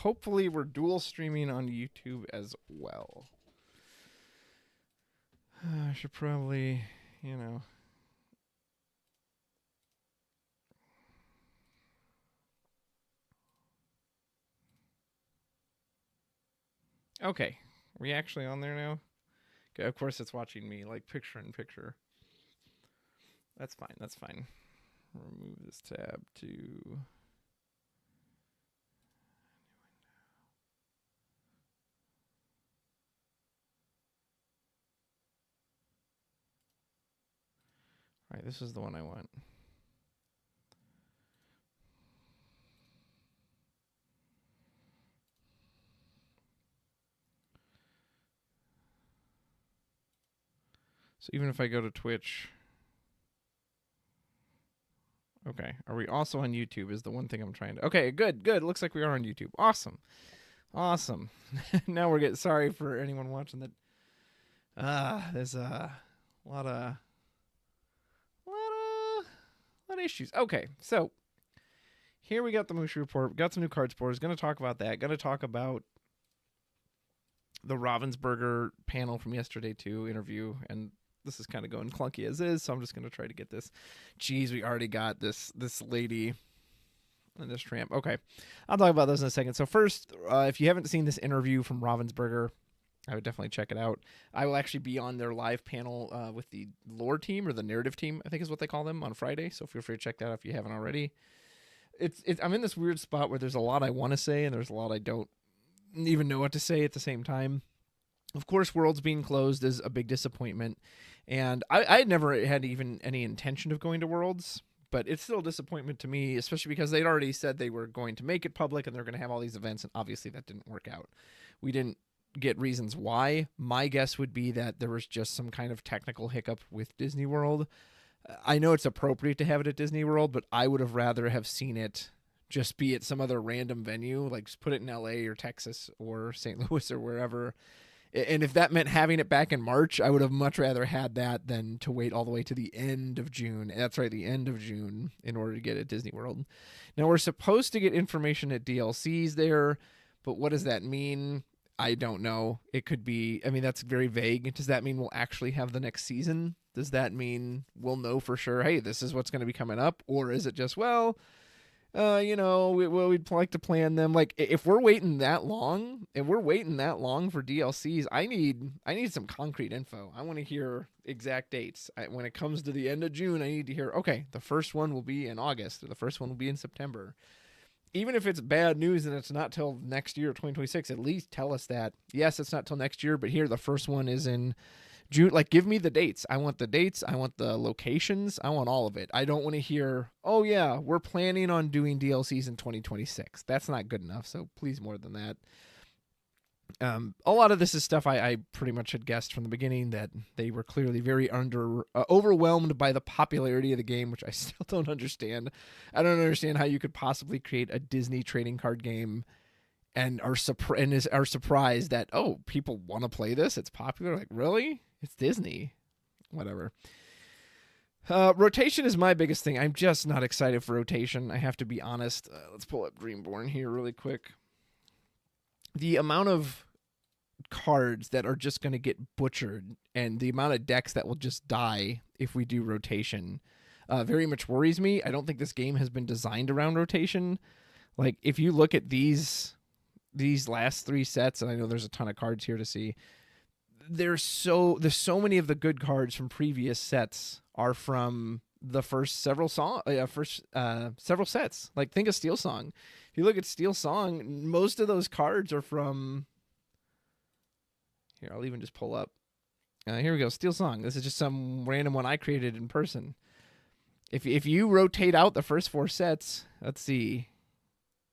hopefully we're dual streaming on YouTube as well. I should probably, you know. Okay. Are we actually on there now? Okay, of course it's watching me, like picture in picture. That's fine. That's fine. Remove this tab to... All right, this is the one I want. So even if I go to Twitch... Okay, are we also on YouTube is the one thing I'm trying to... Okay, good. Looks like we are on YouTube. Awesome. Now we're getting... Sorry for anyone watching that. There's a lot of issues. Okay, so here we got the Moosh report. Got some new card spores. Going to talk about that. Going to talk about the Ravensburger panel from yesterday too, interview, and this is kind of going clunky as is, so I'm just going to try to get this. Geez, we already got this lady and this tramp. Okay, I'll talk about those in a second. So first, if you haven't seen this interview from Ravensburger, I would definitely check it out. I will actually be on their live panel with the lore team, or the narrative team, I think is what they call them, on Friday. So feel free to check that out if you haven't already. I'm in this weird spot where there's a lot I want to say and there's a lot I don't even know what to say at the same time. Of course, Worlds being closed is a big disappointment. And I had never had even any intention of going to Worlds, but it's still a disappointment to me, especially because they'd already said they were going to make it public and they're going to have all these events, and obviously that didn't work out. We didn't get reasons why. My guess would be that there was just some kind of technical hiccup with Disney World. I know it's appropriate to have it at Disney World, but I would have rather have seen it just be at some other random venue, like just put it in LA or Texas or St. Louis or wherever. And if that meant having it back in March, I would have much rather had that than to wait all the way to the end of June. That's right, the end of June, in order to get it at Disney World. Now, we're supposed to get information at DLCs there, but what does that mean? I don't know. It could be, I mean, that's very vague. Does that mean we'll actually have the next season? Does that mean we'll know for sure, hey, this is what's going to be coming up? Or is it just, well, we'd like to plan them. Like, if we're waiting that long, for DLCs, I need some concrete info. I want to hear exact dates. When it comes to the end of June, I need to hear, okay, the first one will be in August, or the first one will be in September. Even if it's bad news and it's not till next year, 2026, at least tell us that, yes, it's not till next year, but here, the first one is in June. Like, give me the dates. I want the dates. I want the locations. I want all of it. I don't want to hear, oh yeah, we're planning on doing DLCs in 2026. That's not good enough. So please, more than that. A lot of this is stuff I pretty much had guessed from the beginning, that they were clearly very overwhelmed by the popularity of the game, which I still don't understand. I don't understand how you could possibly create a Disney trading card game and are surprised that, oh, people want to play this. It's popular. Like, really? It's Disney. Whatever. Rotation is my biggest thing. I'm just not excited for rotation. I have to be honest. Let's pull up Dreamborn here really quick. The amount of cards that are just going to get butchered and the amount of decks that will just die if we do rotation very much worries me. I don't think this game has been designed around rotation. Like, if you look at these last three sets, and I know there's a ton of cards here to see, there's so many of the good cards from previous sets are from the first several sets. Like, think of Steel Song. If you look at Steel Song, most of those cards are from... Here, I'll even just pull up. Here we go, Steel Song. This is just some random one I created in person. If you rotate out the first four sets, let's see.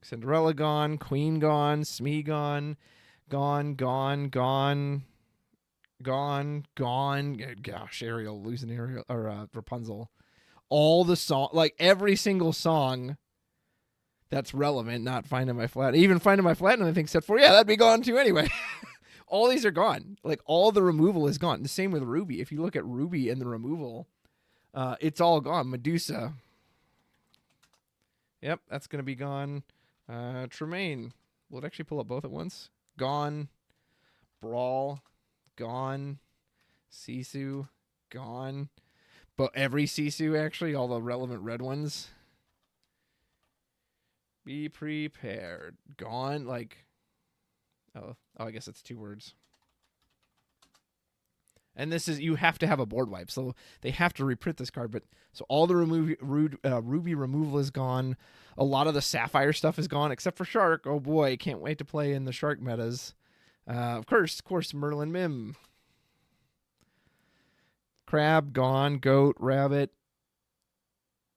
Cinderella gone, Queen gone, Smee gone, gone. Gosh, Ariel, losing Ariel, or Rapunzel. All the song, like every single song that's relevant, not Finding My Flat. Even Finding My Flat, I think, set 4. Yeah, that'd be gone too anyway. All these are gone. Like, all the removal is gone. The same with Ruby. If you look at Ruby and the removal, it's all gone. Medusa. Yep, that's going to be gone. Tremaine. Will it actually pull up both at once? Gone. Brawl. Gone. Sisu. Gone. But every Sisu, actually, all the relevant red ones. Be prepared. Gone. Like, oh, I guess it's 2 words. And this is, you have to have a board wipe, so they have to reprint this card. But so all the Ruby removal is gone. A lot of the Sapphire stuff is gone, except for Shark. Oh boy, can't wait to play in the Shark metas. Of course, Merlin Mim. Crab, gone. Goat, Rabbit,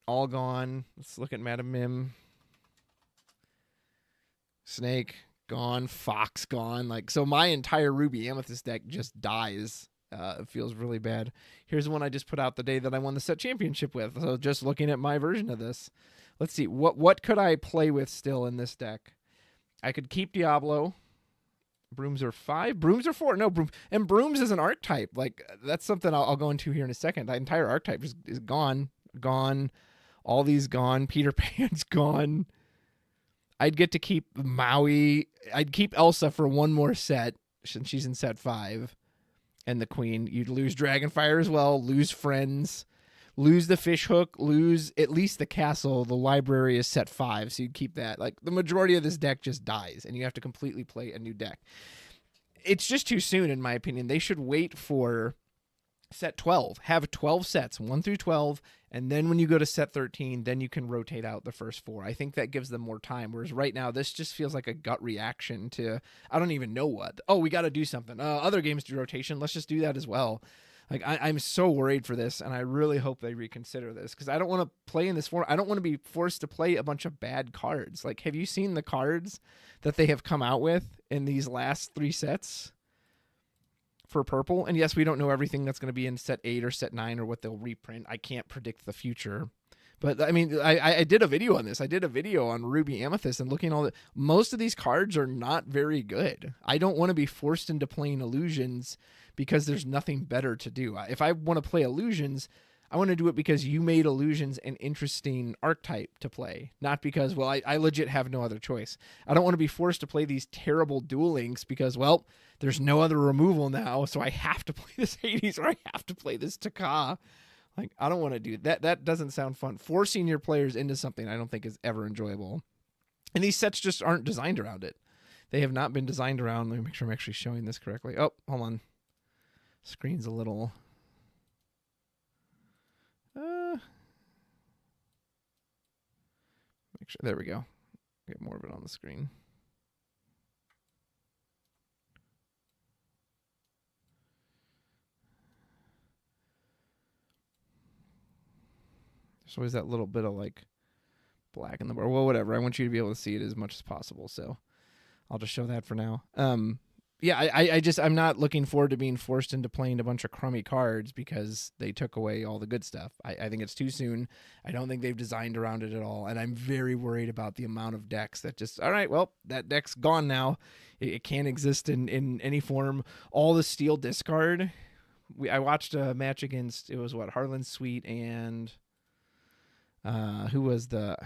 all gone. Let's look at Madam Mim. Snake, gone. Fox, gone. Like, so my entire Ruby Amethyst deck just dies. It feels really bad. Here's one I just put out the day that I won the set championship with. So just looking at my version of this. Let's see. What could I play with still in this deck? I could keep Diablo. Brooms are 5. Brooms are 4. No, and Brooms is an archetype. Like, that's something I'll go into here in a second. The entire archetype is gone. Gone. All these gone. Peter Pan's gone. I'd get to keep Maui. I'd keep Elsa for one more set since she's in set 5. And the Queen. You'd lose Dragonfire as well, lose Friends, lose the Fishhook, lose at least the Castle. The Library is set 5, so you'd keep that. Like, the majority of this deck just dies, and you have to completely play a new deck. It's just too soon, in my opinion. They should wait for set 12. Have 12 sets, 1 through 12, and then when you go to set 13, then you can rotate out the first 4. I think that gives them more time, whereas right now, this just feels like a gut reaction to, I don't even know what. Oh, we got to do something. Other games do rotation. Let's just do that as well. Like, I'm so worried for this, and I really hope they reconsider this, because I don't want to play in this form. I don't want to be forced to play a bunch of bad cards. Like, have you seen the cards that they have come out with in these last 3 sets? For purple, and yes, we don't know everything that's going to be in set 8 or set 9 or what they'll reprint. I can't predict the future, but I mean, I did a video on this. I did a video on Ruby Amethyst and looking at all the. Most of these cards are not very good. I don't want to be forced into playing Illusions because there's nothing better to do. If I want to play Illusions, I want to do it because you made Illusions an interesting archetype to play, not because, well, I legit have no other choice. I don't want to be forced to play these terrible Duel Links because, well, there's no other removal now, so I have to play this Hades or I have to play this Taka. Like, I don't want to do that. That doesn't sound fun. Forcing your players into something I don't think is ever enjoyable. And these sets just aren't designed around it. They have not been designed around. Let me make sure I'm actually showing this correctly. Oh, hold on. Screen's a little... Make sure. There we go. Get more of it on the screen. There's always that little bit of like black in the bar. Well, whatever. I want you to be able to see it as much as possible. So I'll just show that for now. Yeah, I'm not looking forward to being forced into playing a bunch of crummy cards because they took away all the good stuff. I think it's too soon. I don't think they've designed around it at all. And I'm very worried about the amount of decks that just, all right, well, that deck's gone now. It can't exist in any form. All the steel discard. I watched a match against, it was what, Harlan Sweet and who was the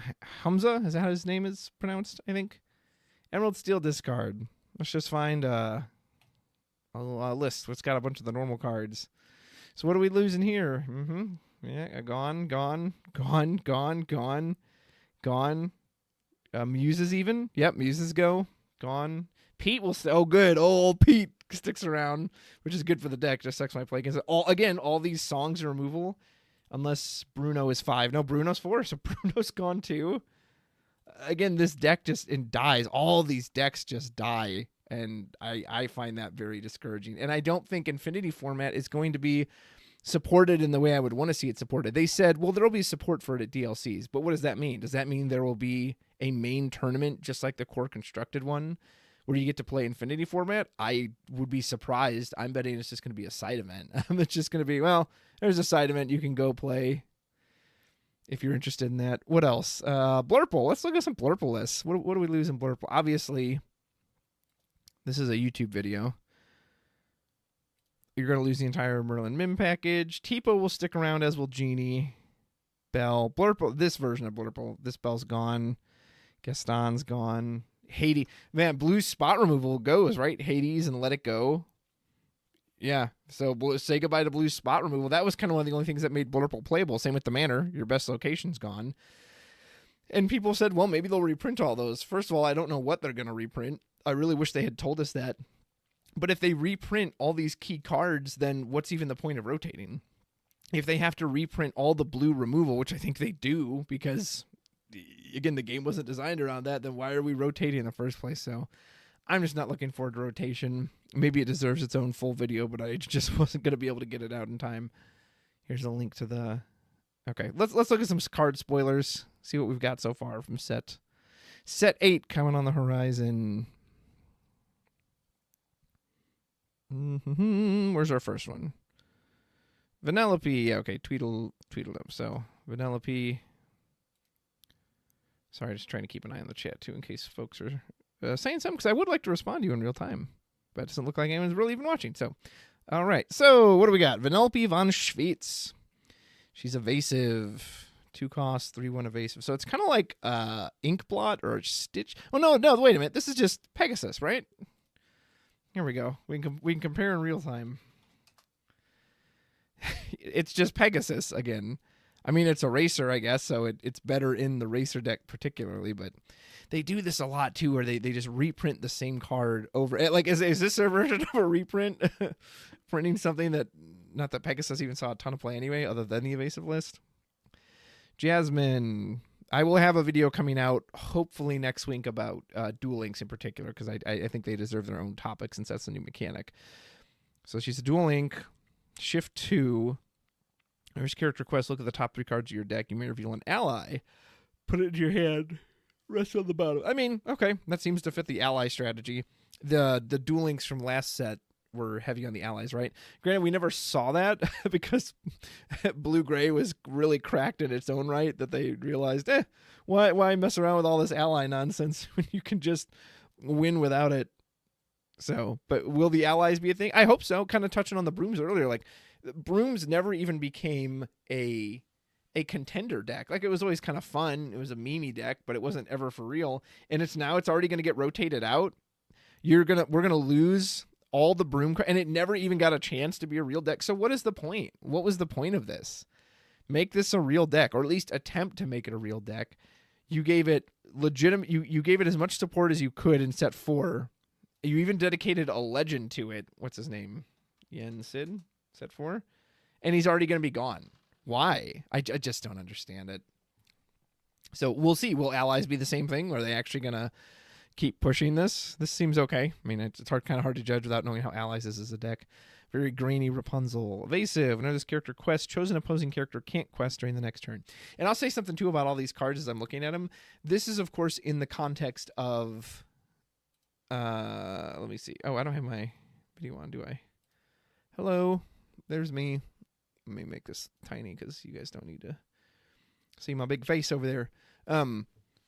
Hamza? Is that how his name is pronounced? I think. Emerald Steel discard. Let's just find a list. It's got a bunch of the normal cards. So what are we losing here? Yeah, gone. Muses even. Yep, Muses go. Gone. Pete will stay. Oh, good. Old Pete sticks around, which is good for the deck. Just sucks my play against it. All these songs are removal, unless Bruno is 5. No, Bruno's 4, so Bruno's gone too. Again, this deck just dies. All these decks just die, and I find that very discouraging. And I don't think Infinity format is going to be supported in the way I would want to see it supported. They said, well, there will be support for it at DLCs, but what does that mean? Does that mean there will be a main tournament just like the core constructed one where you get to play Infinity format? I would be surprised. I'm betting it's just going to be a side event. It's just going to be, well, there's a side event you can go play if you're interested in that. What else? Blurple. Let's look at some Blurple lists. What do we lose in Blurple? Obviously, this is a YouTube video. You're going to lose the entire Merlin Mim package. Tipo will stick around, as will Genie. Bell. Blurple. This version of Blurple. This Bell's gone. Gaston's gone. Hades. Man, blue spot removal goes, right? Hades and Let It Go. Yeah, so say goodbye to blue spot removal. That was kind of one of the only things that made Blurple playable. Same with the Manor. Your best location's gone. And people said, well, maybe they'll reprint all those. First of all, I don't know what they're going to reprint. I really wish they had told us that. But if they reprint all these key cards, then what's even the point of rotating? If they have to reprint all the blue removal, which I think they do, because, again, the game wasn't designed around that, then why are we rotating in the first place? So I'm just not looking forward to rotation. Maybe it deserves its own full video, but I just wasn't going to be able to get it out in time. Here's a link to the... Okay, let's look at some card spoilers. See what we've got so far from set 8 coming on the horizon. Where's our first one? Vanellope. Yeah, okay, Tweedledum. So Vanellope. Sorry, just trying to keep an eye on the chat too in case folks are saying something, because I would like to respond to you in real time, but it doesn't look like anyone's really even watching. So, all right. So what do we got? Vanellope von Schweetz. She's evasive. 2 costs, 3/1 evasive. So it's kind of like Inkblot or Stitch. Oh no, wait a minute. This is just Pegasus, right? Here we go. We can compare in real time. It's just Pegasus again. I mean, it's a racer, I guess, so it's better in the racer deck particularly, but they do this a lot too, where they just reprint the same card over. Like, is this a version of a reprint? Printing something that, not that Pegasus even saw a ton of play anyway, other than the evasive list. Jasmine. I will have a video coming out hopefully next week about Duel Links in particular, because I think they deserve their own topic since that's a new mechanic. So she's a Duel Link. Shift 2. There's character quest. Look at the top 3 cards of your deck. You may reveal an ally. Put it in your hand. Rest on the bottom. I mean, okay. That seems to fit the ally strategy. The Duel Links from last set were heavy on the allies, right? Granted, we never saw that because Blue-Gray was really cracked in its own right, that they realized, why mess around with all this ally nonsense when you can just win without it? So, but will the allies be a thing? I hope so. Kind of touching on the brooms earlier, like brooms never even became a contender deck. Like, it was always kind of fun. It was a meme deck, but it wasn't ever for real. And it's already going to get rotated out. We're going to lose all the broom, and it never even got a chance to be a real deck. So what is the point? What was the point of this? Make this a real deck, or at least attempt to make it a real deck. You gave it legitimate. You gave it as much support as you could in set 4. You even dedicated a legend to it. What's his name? Yen Sid, set 4, and he's already going to be gone. Why? I just don't understand it. So we'll see. Will allies be the same thing? Or are they actually going to keep pushing this? This seems okay. I mean, it's kind of hard to judge without knowing how allies is as a deck. Very grainy Rapunzel. Evasive. Whenever this character quests, chosen opposing character can't quest during the next turn. And I'll say something too about all these cards as I'm looking at them. This is, of course, in the context of... let me see. Oh, I don't have my video on, do I? Hello. There's me. Let me make this tiny because you guys don't need to see my big face over there.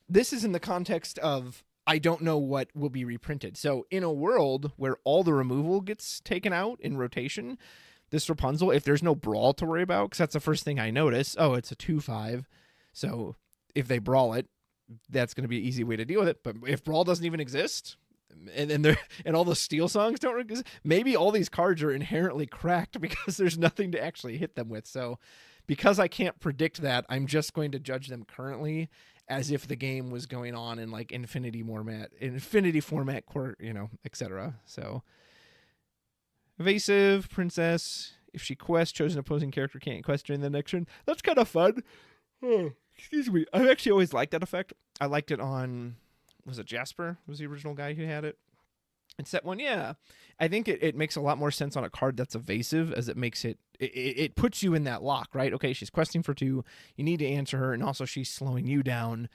This is in the context of I don't know what will be reprinted. So in a world where all the removal gets taken out in rotation, this Rapunzel, if there's no brawl to worry about, because that's the first thing I notice. Oh, it's a 2/5. So if they brawl it, that's going to be an easy way to deal with it. But if brawl doesn't even exist, and all the steel songs don't exist, maybe all these cards are inherently cracked because there's nothing to actually hit them with. So because I can't predict that, I'm just going to judge them currently as if the game was going on in like infinity format, etc. So evasive princess. If she quests, chosen opposing character can't quest during the next turn. That's kind of fun. Oh, excuse me. I've actually always liked that effect. I liked it on, was it Jasper? Was the original guy who had it? In set 1, yeah. I think it makes a lot more sense on a card that's evasive, as it makes it puts you in that lock, right? Okay, she's questing for 2. You need to answer her, and also she's slowing you down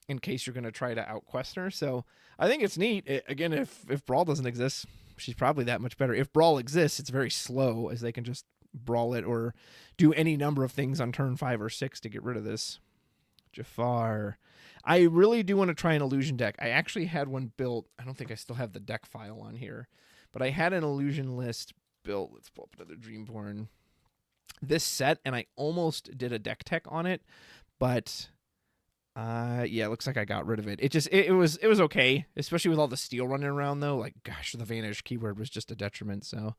in case you're going to try to outquest her. So I think it's neat. Again, if Brawl doesn't exist, she's probably that much better. If Brawl exists, it's very slow, as they can just brawl it or do any number of things on turn 5 or 6 to get rid of this. Jafar. I really do want to try an illusion deck. I actually had one built. I don't think I still have the deck file on here, but I had an illusion list built. Let's pull up another Dreamborn. This set, and I almost did a deck tech on it, but Yeah, it looks like I got rid of it. It was okay, especially with all the steel running around though. Like, gosh, the Vanish keyword was just a detriment. So,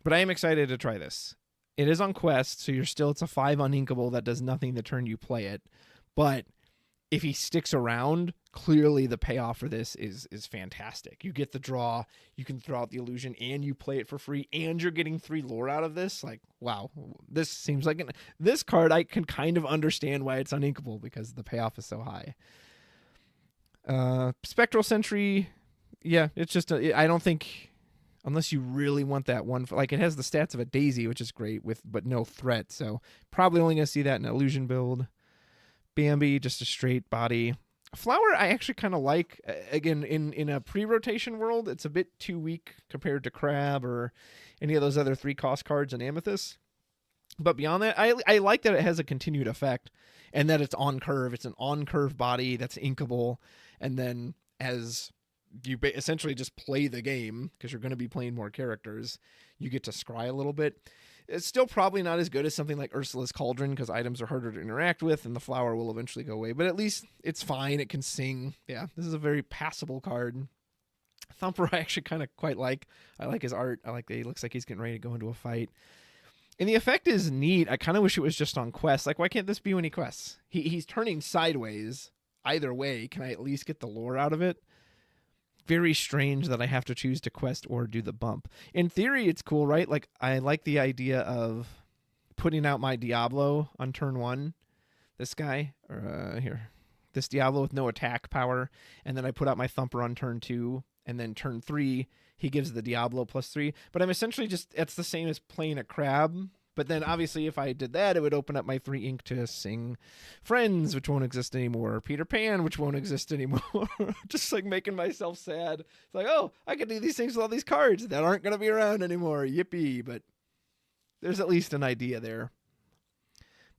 but I am excited to try this. It is on Quest, so it's a 5 uninkable that does nothing the turn you play it. But if he sticks around, clearly the payoff for this is fantastic. You get the draw, you can throw out the illusion, and you play it for free, and you're getting 3 lore out of this. Like, wow, this seems like this card. I can kind of understand why it's uninkable because the payoff is so high. Spectral Sentry, yeah, it's just I don't think, unless you really want that one, like it has the stats of a Daisy, which is great but no threat. So probably only gonna see that in an illusion build. Bambi, just a straight body. Flower, I actually kind of like. Again, in a pre-rotation world, it's a bit too weak compared to Crab or any of those other 3-cost cards in Amethyst. But beyond that, I like that it has a continued effect and that it's on curve. It's an on-curve body that's inkable. And then as you essentially just play the game, because you're going to be playing more characters, you get to scry a little bit. It's still probably not as good as something like Ursula's Cauldron because items are harder to interact with and the flower will eventually go away. But at least it's fine. It can sing. Yeah, this is a very passable card. Thumper I actually kind of quite like. I like his art. I like that he looks like he's getting ready to go into a fight. And the effect is neat. I kind of wish it was just on quests. Like, why can't this be when he quests? He's turning sideways. Either way, can I at least get the lore out of it? Very strange that I have to choose to quest or do the bump. In theory, it's cool, right? Like, I like the idea of putting out my Diablo on turn 1. This guy, or here, this Diablo with no attack power, and then I put out my Thumper on turn 2, and then turn 3, he gives the Diablo +3. But I'm essentially it's the same as playing a Crab. But then obviously if I did that, it would open up my 3 ink to sing Friends, which won't exist anymore. Peter Pan, which won't exist anymore. Just like making myself sad. It's like, oh, I can do these things with all these cards that aren't going to be around anymore. Yippee. But there's at least an idea there.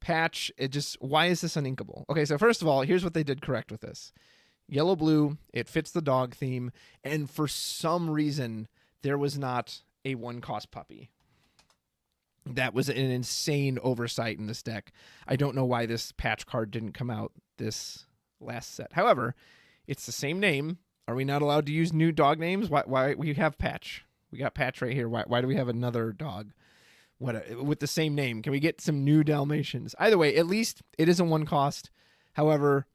Patch, why is this uninkable? Okay, so first of all, here's what they did correct with this. Yellow-blue, it fits the dog theme. And for some reason, there was not a 1-cost puppy. That was an insane oversight in this deck. I don't know why this patch card didn't come out this last set. However, it's the same name. Are we not allowed to use new dog names? Why we have Patch? We got Patch right here. Why do we have another dog with the same name? Can we get some new Dalmatians? Either way, at least it is a 1-cost. However,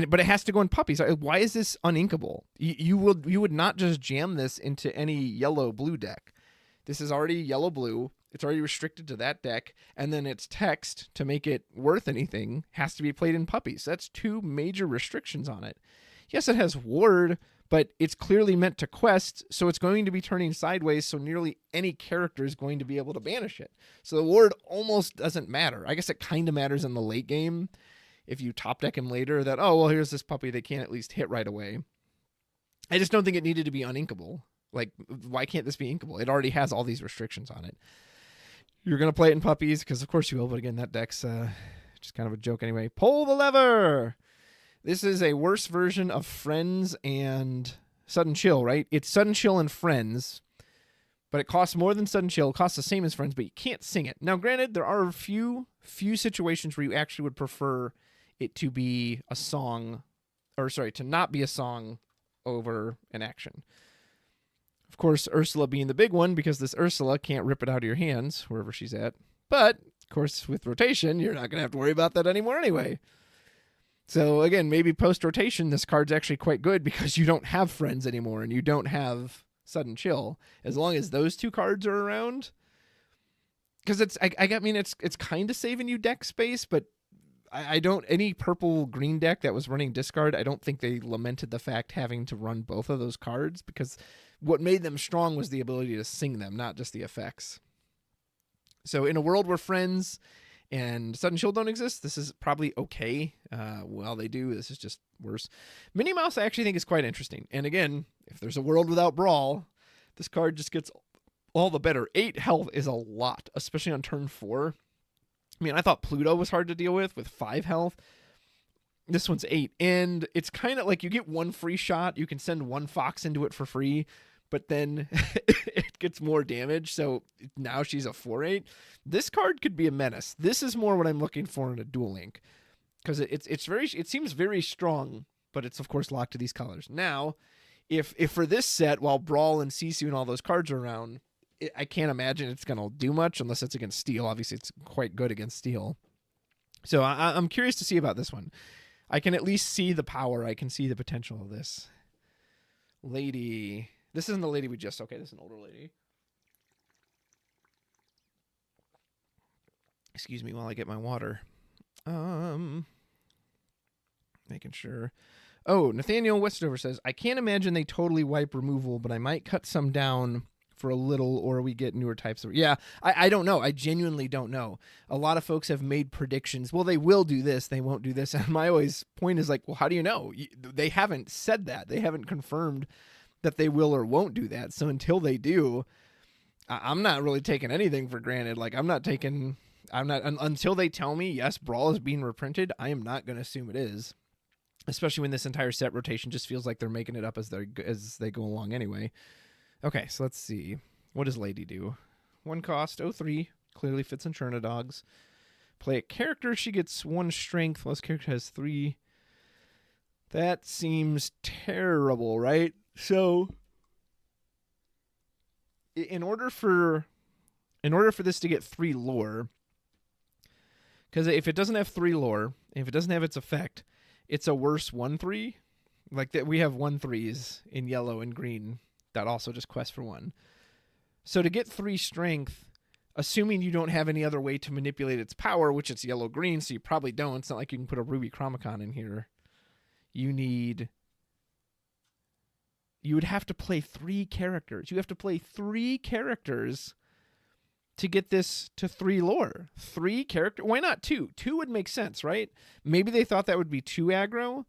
but it has to go in puppies. Why is this uninkable? You would not just jam this into any yellow-blue deck. This is already yellow-blue. It's already restricted to that deck, and then its text, to make it worth anything, has to be played in puppies. That's 2 major restrictions on it. Yes, it has ward, but it's clearly meant to quest, so it's going to be turning sideways, so nearly any character is going to be able to banish it. So the ward almost doesn't matter. I guess it kind of matters in the late game. If you top deck him later, that, oh, well, here's this puppy they can't at least hit right away. I just don't think it needed to be uninkable. Like, why can't this be inkable? It already has all these restrictions on it. You're going to play it in puppies, because of course you will, but again, that deck's just kind of a joke anyway. Pull the lever! This is a worse version of Friends and Sudden Chill, right? It's Sudden Chill and Friends, but it costs more than Sudden Chill. It costs the same as Friends, but you can't sing it. Now, granted, there are a few situations where you actually would prefer it to be a song, to not be a song over an action. Of course, Ursula being the big one, because this Ursula can't rip it out of your hands wherever she's at. But, of course, with rotation, you're not going to have to worry about that anymore anyway. So, again, maybe post-rotation, this card's actually quite good because you don't have Friends anymore and you don't have Sudden Chill. As long as those 2 cards are around. Because it's kind of saving you deck space, but I don't, any purple-green deck that was running discard, I don't think they lamented the fact having to run both of those cards, because what made them strong was the ability to sing them, not just the effects. So in a world where Friends and Sudden Chill don't exist, this is probably okay. Well, they do. This is just worse. Minnie Mouse I actually think is quite interesting. And again, if there's a world without Brawl, this card just gets all the better. 8 health is a lot, especially on turn 4. I mean, I thought Pluto was hard to deal with 5 health. This one's 8. And it's kind of like you get 1 free shot. You can send 1 Fox into it for free, but then it gets more damage. So now she's a 4/8. This card could be a menace. This is more what I'm looking for in a Duel Link. because it seems very strong, but it's of course locked to these colors. Now, if for this set, while Brawl and Sisu and all those cards are around, I can't imagine it's gonna do much unless it's against Steel. Obviously, it's quite good against Steel. So I'm curious to see about this one. I can at least see the power. I can see the potential of this. Lady. This isn't the lady we just... Okay, this is an older lady. Excuse me while I get my water. Making sure. Oh, Nathaniel Westover says, I can't imagine they totally wipe removal, but I might cut some down for a little, or we get newer types of... Yeah, I don't know. I genuinely don't know. A lot of folks have made predictions. Well, they will do this. They won't do this. And my always point is like, well, how do you know? They haven't said that. They haven't confirmed that they will or won't do that. So until they do, I'm not really taking anything for granted. Like, until they tell me, yes, Brawl is being reprinted, I am not going to assume it is. Especially when this entire set rotation just feels like they're making it up as they go along anyway. Okay, so let's see. What does Lady do? 1 cost, 03. Clearly fits in Cherna Dogs. Play a character. She gets 1 strength. Well, this character has 3. That seems terrible, right? So, in order for this to get 3 lore, because if it doesn't have 3 lore, if it doesn't have its effect, it's a worse 1/3. Like that, we have 1/3s in yellow and green that also just quest for 1. So to get 3 strength, assuming you don't have any other way to manipulate its power, which it's yellow-green, so you probably don't. It's not like you can put a Ruby Chromicon in here. You would have to play 3 characters. You have to play 3 characters to get this to 3 lore. 3 character. Why not 2? 2 would make sense, right? Maybe they thought that would be 2 aggro,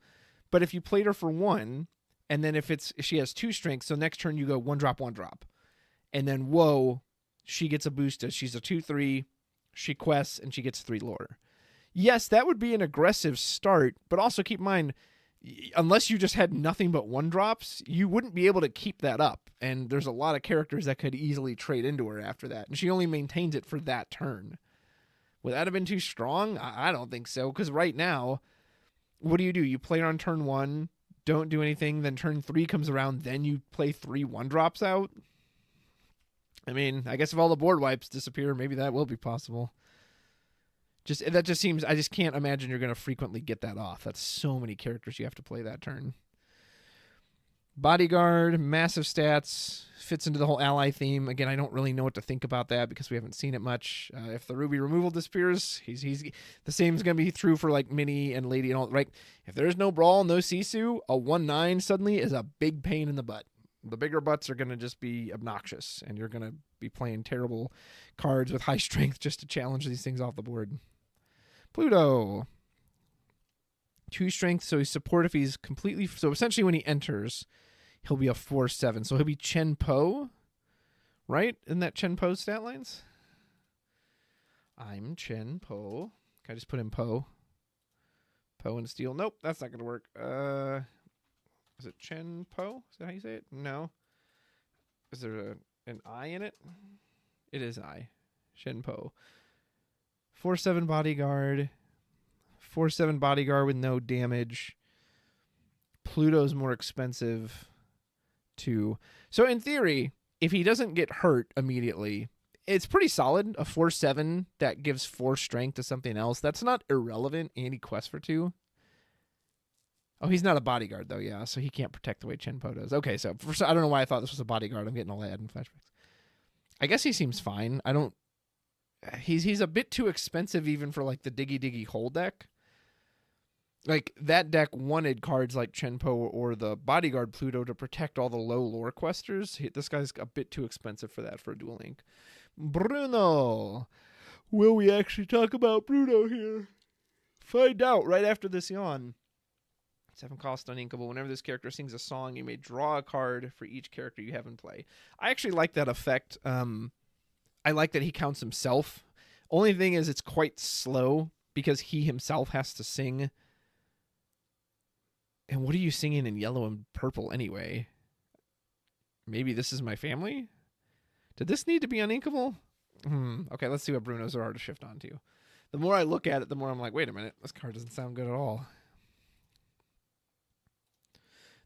but if you played her for 1, and then if she has 2 strength, so next turn you go 1 drop, 1 drop. And then, whoa, she gets a boost. She's a 2/3. She quests, and she gets 3 lore. Yes, that would be an aggressive start, but also keep in mind, unless you just had nothing but 1 drops, you wouldn't be able to keep that up. And there's a lot of characters that could easily trade into her after that. And she only maintains it for that turn. Would that have been too strong? I don't think so. Because right now, what do? You play her on turn 1, don't do anything, then turn 3 comes around, then you play 3 1-drops out? I mean, I guess if all the board wipes disappear, maybe that will be possible. That just seems... I just can't imagine you're going to frequently get that off. That's so many characters you have to play that turn. Bodyguard, massive stats, fits into the whole ally theme. Again, I don't really know what to think about that because we haven't seen it much. If the Ruby removal disappears, he's the same is going to be true for like Mini and Lady and all. Right? If there's no Brawl, no Sisu, a 1/9 suddenly is a big pain in the butt. The bigger butts are going to just be obnoxious, and you're going to be playing terrible cards with high strength just to challenge these things off the board. Pluto. 2 strength, so he's support if he's completely... So essentially when he enters, he'll be a 4/7. So he'll be Chen Po, right? Isn't that Chen Po's stat lines? I'm Chen Po. Can I just put in Po? Po and Steel. Nope, that's not going to work. Is it Chen Po? Is that how you say it? No. Is there an I in it? It is I. Shen Po. 4/7 bodyguard. 4/7 bodyguard with no damage. Pluto's more expensive too. So in theory, if he doesn't get hurt immediately, it's pretty solid. A 4/7 that gives 4 strength to something else. That's not irrelevant. And he quests for 2. Oh, he's not a bodyguard, though, yeah, so he can't protect the way Chen Po does. Okay, so I don't know why I thought this was a bodyguard. I'm getting all that in flashbacks. I guess he seems fine. He's a bit too expensive even for, like, the Diggy Diggy Hole deck. Like, that deck wanted cards like Chen Po or the bodyguard Pluto to protect all the low lore questers. This guy's a bit too expensive for that for a Duel Link. Bruno! Will we actually talk about Bruno here? Find out right after this yawn. 7 cost uninkable. Whenever this character sings a song, you may draw a card for each character you have in play. I actually like that effect. I like that he counts himself. Only thing is it's quite slow because he himself has to sing. And what are you singing in yellow and purple anyway? Maybe This Is My Family? Did this need to be uninkable? Okay, let's see what Bruno's are to shift onto. The more I look at it, the more I'm like, wait a minute, this card doesn't sound good at all.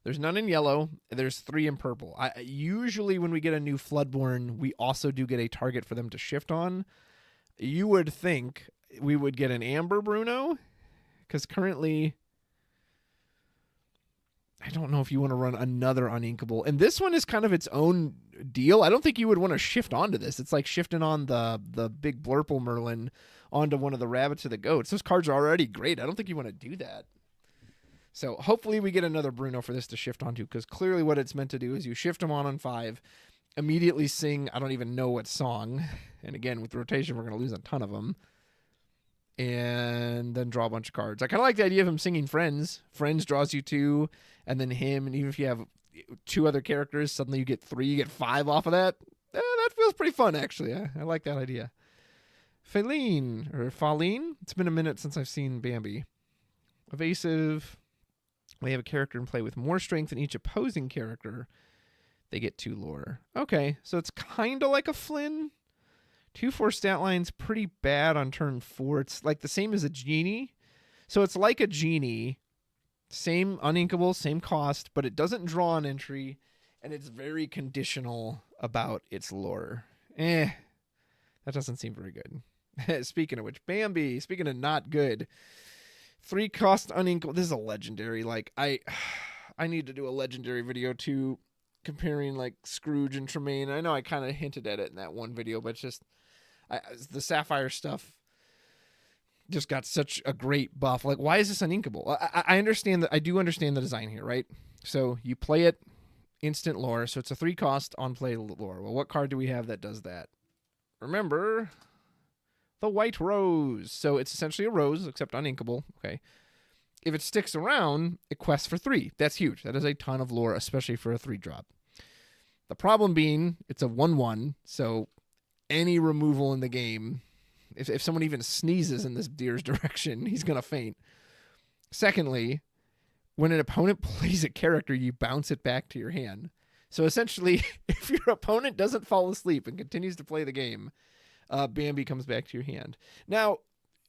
There's none in yellow. There's 3 in purple. Usually when we get a new Floodborn, we also do get a target for them to shift on. You would think we would get an Amber Bruno, because currently, I don't know if you want to run another uninkable. And this one is kind of its own deal. I don't think you would want to shift onto this. It's like shifting on the big Blurple Merlin onto one of the Rabbits or the Goats. Those cards are already great. I don't think you want to do that. So hopefully we get another Bruno for this to shift onto, because clearly what it's meant to do is you shift them on 5, immediately sing, I don't even know what song. And again, with rotation, we're going to lose a ton of them. And then draw a bunch of cards. I kind of like the idea of him singing Friends. Friends draws you 2, and then him. And even if you have 2 other characters, suddenly you get 3, you get 5 off of that. That feels pretty fun, actually. I like that idea. Faline. It's been a minute since I've seen Bambi. Evasive. We have a character in play with more strength than each opposing character. They get 2 lore. Okay, so it's kind of like a Flynn. 2/4 stat line's pretty bad on turn 4. It's like the same as a Genie. So it's like a Genie. Same uninkable, same cost, but it doesn't draw an entry, and it's very conditional about its lore. That doesn't seem very good. Speaking of which, Bambi, speaking of not good, 3 cost uninkable. This is a legendary. Like, I need to do a legendary video too, comparing like Scrooge and Tremaine. I know I kind of hinted at it in that one video, but it's just the Sapphire stuff just got such a great buff. Like, why is this uninkable? I understand that. I do understand the design here, right? So you play it, instant lore. So it's a 3 cost on play lore. Well, what card do we have that does that? Remember, the White Rose. So it's essentially a rose, except uninkable. Okay. If it sticks around, it quests for 3. That's huge. That is a ton of lore, especially for a 3-drop. The problem being, it's a 1/1, so any removal in the game, if someone even sneezes in this deer's direction, he's going to faint. Secondly, when an opponent plays a character, you bounce it back to your hand. So essentially, if your opponent doesn't fall asleep and continues to play the game, Bambi comes back to your hand. Now,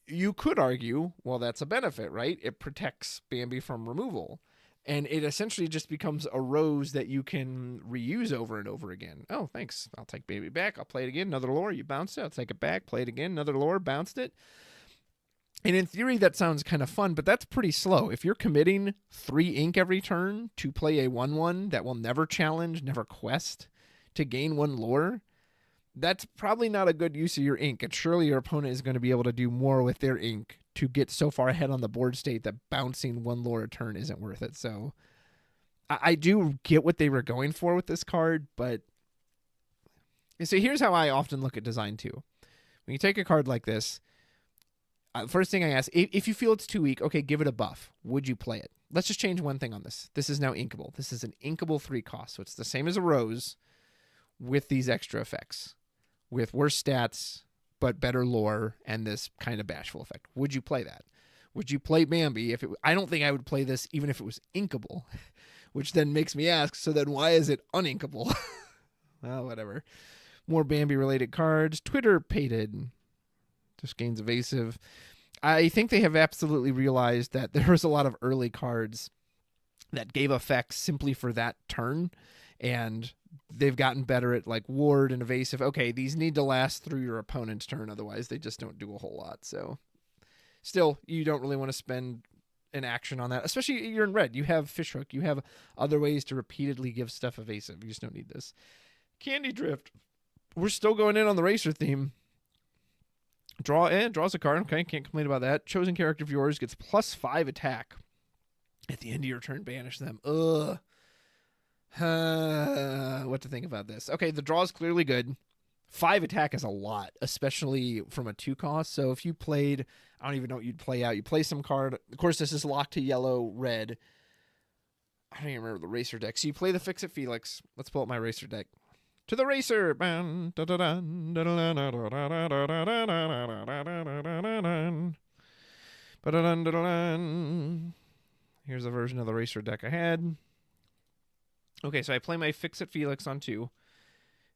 you could argue, well, that's a benefit, right? It protects Bambi from removal. And it essentially just becomes a rose that you can reuse over and over again. Oh, thanks. I'll take Bambi back. I'll play it again. Another lore. You bounced it. I'll take it back. Play it again. Another lore. Bounced it. And in theory, that sounds kind of fun, but that's pretty slow. If you're committing 3 ink every turn to play a 1/1 that will never challenge, never quest to gain 1 lore, that's probably not a good use of your ink. And surely your opponent is going to be able to do more with their ink to get so far ahead on the board state that bouncing 1 lore a turn isn't worth it. So I do get what they were going for with this card, but so here's how I often look at design too. When you take a card like this, first thing I ask, if you feel it's too weak, okay, give it a buff. Would you play it? Let's just change one thing on this. This is now inkable. This is an inkable 3 cost. So it's the same as a rose with these extra effects, with worse stats, but better lore and this kind of bashful effect. Would you play that? Would you play Bambi? I don't think I would play this even if it was inkable, which then makes me ask, so then why is it uninkable? Well, whatever. More Bambi-related cards. Twitter pated. Just gains evasive. I think they have absolutely realized that there was a lot of early cards that gave effects simply for that turn, and they've gotten better at like ward and evasive. Okay, these need to last through your opponent's turn, otherwise they just don't do a whole lot. So still, you don't really want to spend an action on that, especially you're in red. You have Fishhook. You have other ways to repeatedly give stuff evasive. You just don't need this. Candy Drift. We're still going in on the racer theme. Draws a card. Okay, can't complain about that. Chosen character of yours gets +5 attack. At the end of your turn, banish them. Ugh. What to think about this? Okay, the draw is clearly good. 5 attack is a lot, especially from a 2 cost. So if you played, I don't even know what you'd play out. You play some card. Of course, this is locked to yellow, red. I don't even remember the racer deck. So you play the Fix-It Felix. Let's pull up my racer deck. To the racer. Here's a version of the racer deck I had. Okay, so I play my Fix-It Felix on 2.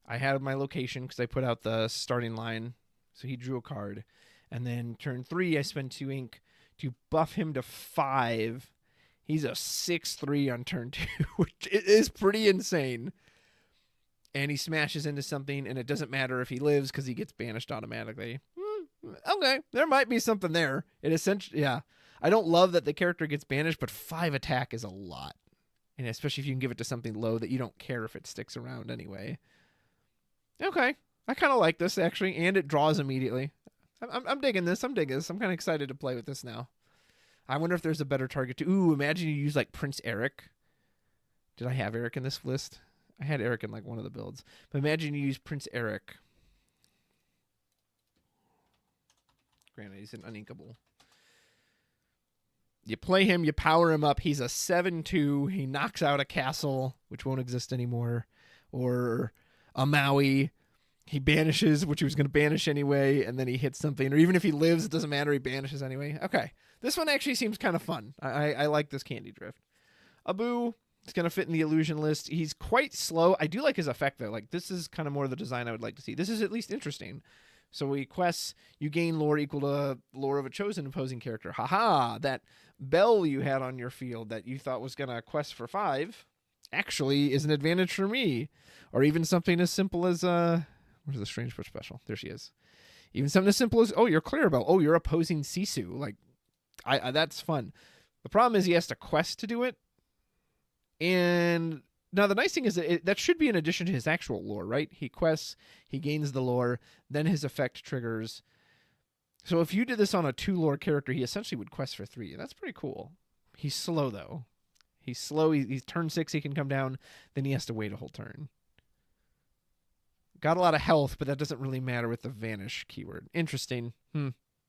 I had my location because I put out the starting line, so he drew a card. And then turn 3, I spend 2 ink to buff him to 5. He's a 6/3 on turn 2, which is pretty insane. And he smashes into something, and it doesn't matter if he lives because he gets banished automatically. Okay, there might be something there. It essentially, yeah. I don't love that the character gets banished, but 5 attack is a lot. And especially if you can give it to something low that you don't care if it sticks around anyway. Okay, I kind of like this, actually, and it draws immediately. I'm digging this. I'm kind of excited to play with this now. I wonder if there's a better target to... Ooh, imagine you use, like, Prince Eric. Did I have Eric in this list? I had Eric in, like, one of the builds. But imagine you use Prince Eric. Granted, he's an uninkable. You play him, you power him up. He's a 7/2. He knocks out a castle, which won't exist anymore. Or a Maui. He banishes, which he was going to banish anyway, and then he hits something. Or even if he lives, it doesn't matter. He banishes anyway. Okay. This one actually seems kind of fun. I like this Candy Drift. Abu is going to fit in the illusion list. He's quite slow. I do like his effect, though. Like, this is kind of more the design I would like to see. This is at least interesting. So he quests, you gain lore equal to lore of a chosen opposing character. Haha, that bell you had on your field that you thought was going to quest for 5 actually is an advantage for me. Or even something as simple as, where's the Strange Push special? There she is. Even something as simple as, oh, you're Clarabelle. Oh, you're opposing Sisu. Like, I that's fun. The problem is he has to quest to do it. And now the nice thing is that should be in addition to his actual lore, right? He quests, he gains the lore, then his effect triggers. So if you did this on a 2 lore character, he essentially would quest for 3. That's pretty cool. He's slow, though. He's slow. He's turn 6, he can come down. Then he has to wait a whole turn. Got a lot of health, but that doesn't really matter with the vanish keyword. Interesting.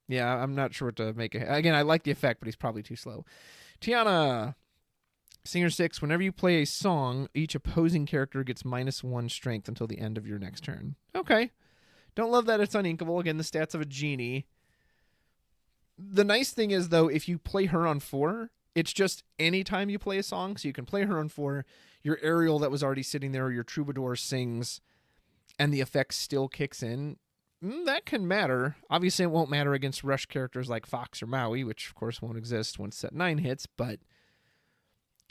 Yeah, I'm not sure what to make of. Again, I like the effect, but he's probably too slow. Tiana, Singer 6. Whenever you play a song, each opposing character gets -1 strength until the end of your next turn. Okay. Don't love that it's uninkable. Again, the stats of a genie. The nice thing is, though, if you play her on 4, it's just any time you play a song. So you can play her on 4. Your Ariel that was already sitting there, or your Troubadour sings, and the effect still kicks in. That can matter. Obviously, it won't matter against rush characters like Fox or Maui, which, of course, won't exist once set 9 hits. But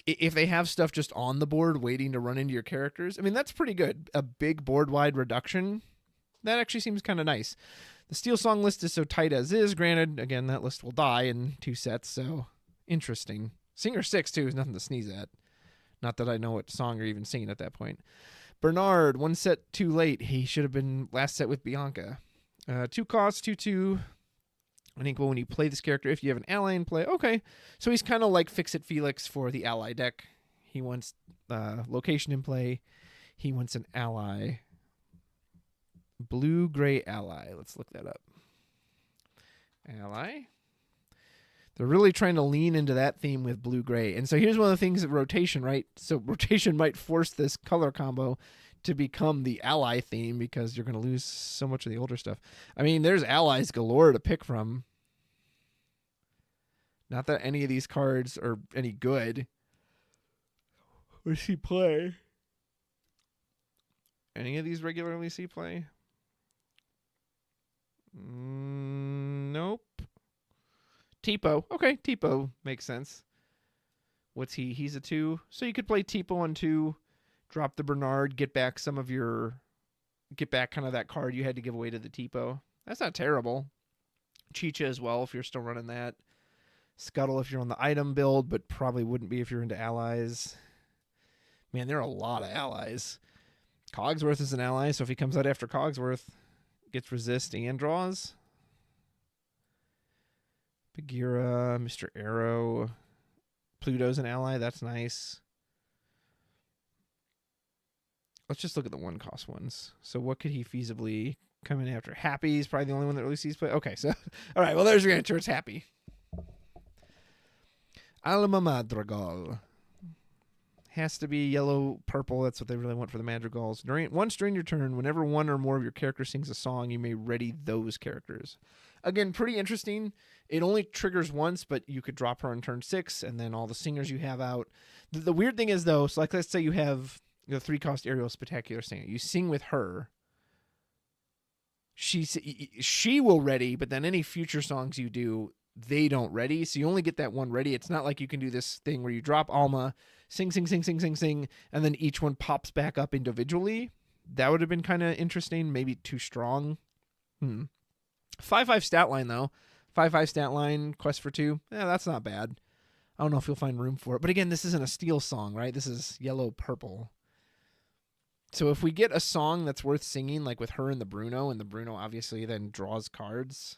if they have stuff just on the board waiting to run into your characters, I mean, that's pretty good. A big board-wide reduction, that actually seems kind of nice. The Steel Song list is so tight as is. Granted, again, that list will die in 2 sets, so interesting. Singer 6, too, is nothing to sneeze at. Not that I know what song you're even singing at that point. Bernard, 1 set too late. He should have been last set with Bianca. 2 costs, 2/2. I think when you play this character, if you have an ally in play, okay. So he's kind of like Fix-It Felix for the ally deck. He wants location in play. He wants an ally. Blue-gray ally. Let's look that up. Ally. They're really trying to lean into that theme with blue-gray. And so here's one of the things that rotation, right? So rotation might force this color combo to become the ally theme because you're going to lose so much of the older stuff. I mean, there's allies galore to pick from. Not that any of these cards are any good. What does he play? Any of these regularly see play? Nope. Tipo. Okay, Tipo makes sense. What's he? He's a 2. So you could play Tipo on 2, drop the Bernard, get back some of your... Get back kind of that card you had to give away to the Tipo. That's not terrible. Chicha as well, if you're still running that. Scuttle if you're on the item build, but probably wouldn't be if you're into allies. Man, there are a lot of allies. Cogsworth is an ally, so if he comes out after Cogsworth, gets resist and draws. Bagheera, Mr. Arrow. Pluto's an ally. That's nice. Let's just look at the 1-cost ones. So what could he feasibly come in after? Happy is probably the only one that really sees play. Okay, so... All right, well, there's your answer. It's Happy. Alma Madrigal. Has to be yellow, purple. That's what they really want for the Madrigals. Once during your turn, whenever one or more of your characters sings a song, you may ready those characters. Again, pretty interesting. It only triggers once, but you could drop her on turn 6, and then all the singers you have out. The weird thing is, though, so like let's say you have the 3-cost Aerial Spectacular Singer. You sing with her. she will ready, but then any future songs you do, they don't ready. So you only get that one ready. It's not like you can do this thing where you drop Alma, sing, sing, sing, sing, sing, sing, and then each one pops back up individually. That would have been kind of interesting. Maybe too strong. 5/5 stat line, though. 5/5 stat line, quest for 2. Yeah, that's not bad. I don't know if you'll find room for it. But again, this isn't a Steel song, right? This is Yellow Purple. So if we get a song that's worth singing, like with her and the Bruno obviously then draws cards.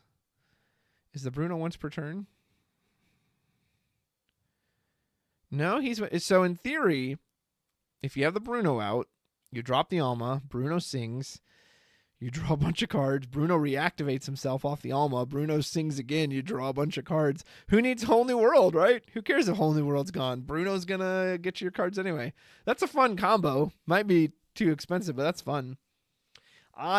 Is the Bruno once per turn? No, so in theory, if you have the Bruno out, you drop the Alma, Bruno sings, you draw a bunch of cards, Bruno reactivates himself off the Alma, Bruno sings again, you draw a bunch of cards. Who needs Whole New World, right? Who cares if Whole New World's gone? Bruno's gonna get you your cards anyway. That's a fun combo. Might be too expensive, but that's fun.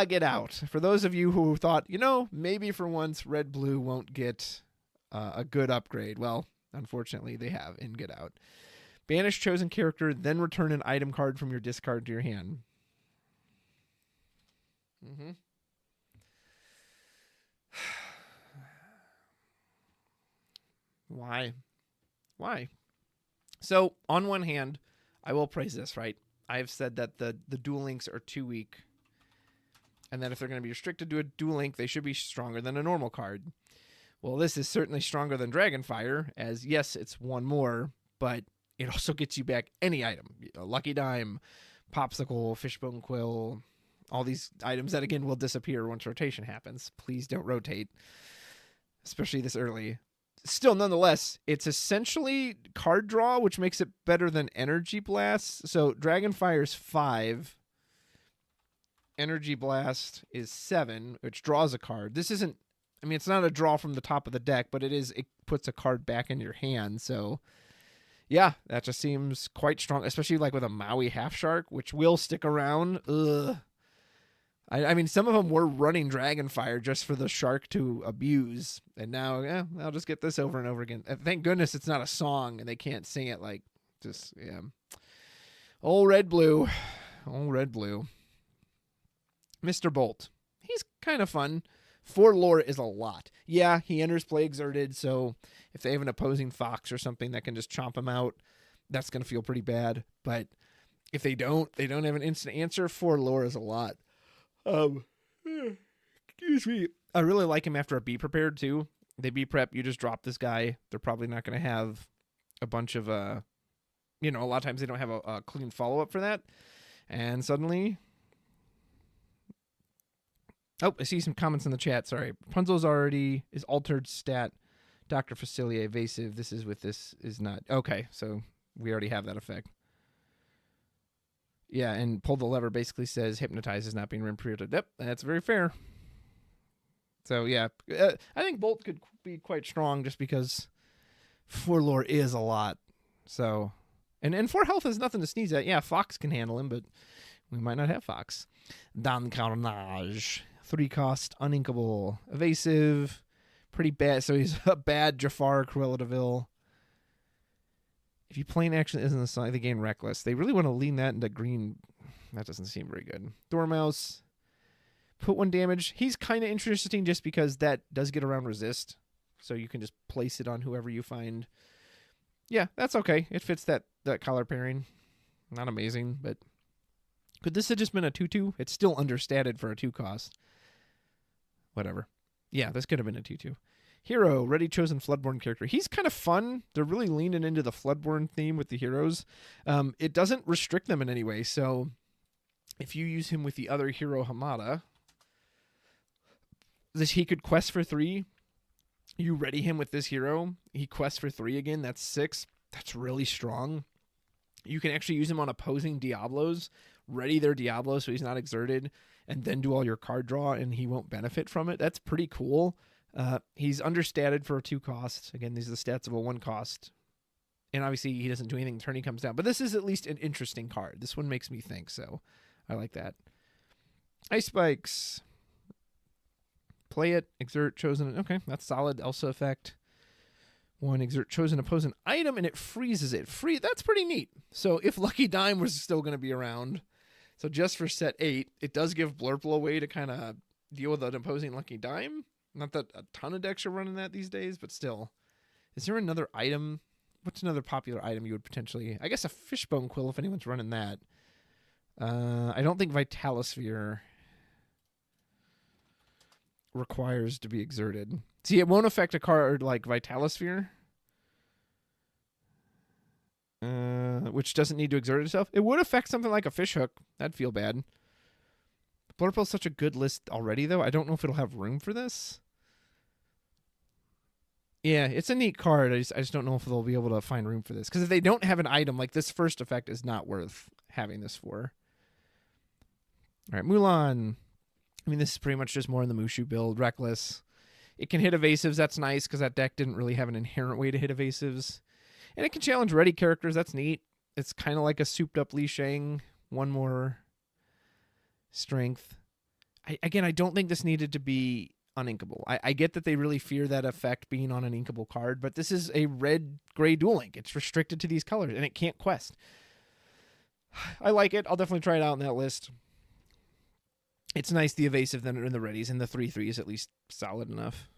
Get out. For those of you who thought, maybe for once Red Blue won't get a good upgrade. Well, unfortunately, they have in Get Out. Banish chosen character, then return an item card from your discard to your hand. Why? So, on one hand, I will praise this, right? I've said that the Duel Links are too weak, and that if they're going to be restricted to a Duel Link, they should be stronger than a normal card. Well, this is certainly stronger than Dragonfire, as yes, it's one more, but it also gets you back any item. A Lucky Dime, Popsicle, Fishbone Quill, all these items that, again, will disappear once rotation happens. Please don't rotate, especially this early. Still, nonetheless, it's essentially card draw, which makes it better than Energy Blast. So Dragonfire's 5. Energy Blast is 7, which draws a card. This isn't, it's not a draw from the top of the deck, but it puts a card back in your hand. So, yeah, that just seems quite strong, especially like with a Maui Half Shark, which will stick around. Ugh. Some of them were running Dragonfire just for the shark to abuse. And now, I'll just get this over and over again. Thank goodness it's not a song and they can't sing it Old Red Blue. Mr. Bolt. He's kind of fun. 4 lore is a lot. Yeah, he enters Play Exerted, so if they have an opposing Fox or something that can just chomp him out, that's going to feel pretty bad. But if they don't have an instant answer. 4 lore is a lot. Excuse me. I really like him after a Be Prepared too. They Be Prep, you just drop this guy. They're probably not going to have a bunch of, a lot of times they don't have a clean follow-up for that. And suddenly, I see some comments in the chat. Sorry. Rapunzel's already is altered stat. Dr. Facilier evasive. This is not. Okay, so we already have that effect. Yeah, and pull the lever basically says hypnotize is not being pre-ordered. Yep, that's very fair. So, yeah, I think Bolt could be quite strong just because 4 lore is a lot. So, and 4 health is nothing to sneeze at. Yeah, Fox can handle him, but we might not have Fox. Don Carnage. 3 cost, uninkable, evasive, pretty bad. So he's a bad Jafar Cruella de Vil. If you plain action isn't the song, they gain reckless. They really want to lean that into green. That doesn't seem very good. Dormouse, put 1 damage. He's kind of interesting just because that does get around resist. So you can just place it on whoever you find. Yeah, that's okay. It fits that color pairing. Not amazing, but could this have just been a 2/2? It's still understated for a 2 cost. Whatever. Yeah, this could have been a 2/2. Hero, ready chosen Floodborn character. He's kind of fun. They're really leaning into the Floodborn theme with the heroes. It doesn't restrict them in any way. So if you use him with the other hero Hamada, he could quest for 3. You ready him with this hero. He quests for 3 again. That's 6. That's really strong. You can actually use him on opposing Diablos. Ready their Diablo so he's not exerted, and then do all your card draw, and he won't benefit from it. That's pretty cool. He's understated for a 2 cost. Again, these are the stats of a 1 cost. And obviously, he doesn't do anything until he comes down. But this is at least an interesting card. This one makes me think, so I like that. Ice Spikes. Play it. Exert chosen. Okay, that's solid. Elsa effect. 1, exert chosen opposing item, and it freezes it. That's pretty neat. So if Lucky Dime was still going to be around, so just for set 8, it does give Blurple a way to kind of deal with an opposing Lucky Dime. Not that a ton of decks are running that these days, but still. Is there another item? What's another popular item you would potentially... I guess a Fishbone Quill if anyone's running that. I don't think Vitalosphere requires to be exerted. See, it won't affect a card like Vitalosphere, which doesn't need to exert itself. It would affect something like a Fishhook. That'd feel bad. Blurple's such a good list already, though. I don't know if it'll have room for this. Yeah, it's a neat card. I just don't know if they'll be able to find room for this. Because if they don't have an item, like this first effect is not worth having this for. All right, Mulan. I mean, this is pretty much just more in the Mushu build. Reckless. It can hit evasives. That's nice because that deck didn't really have an inherent way to hit evasives. And it can challenge ready characters. That's neat. It's kind of like a souped-up Li Shang. One more strength. I don't think this needed to be uninkable. I get that they really fear that effect being on an inkable card, but this is a red-gray Duel Link. It's restricted to these colors, and it can't quest. I like it. I'll definitely try it out in that list. It's nice the evasive then in the readies, and the 3/3 is at least solid enough.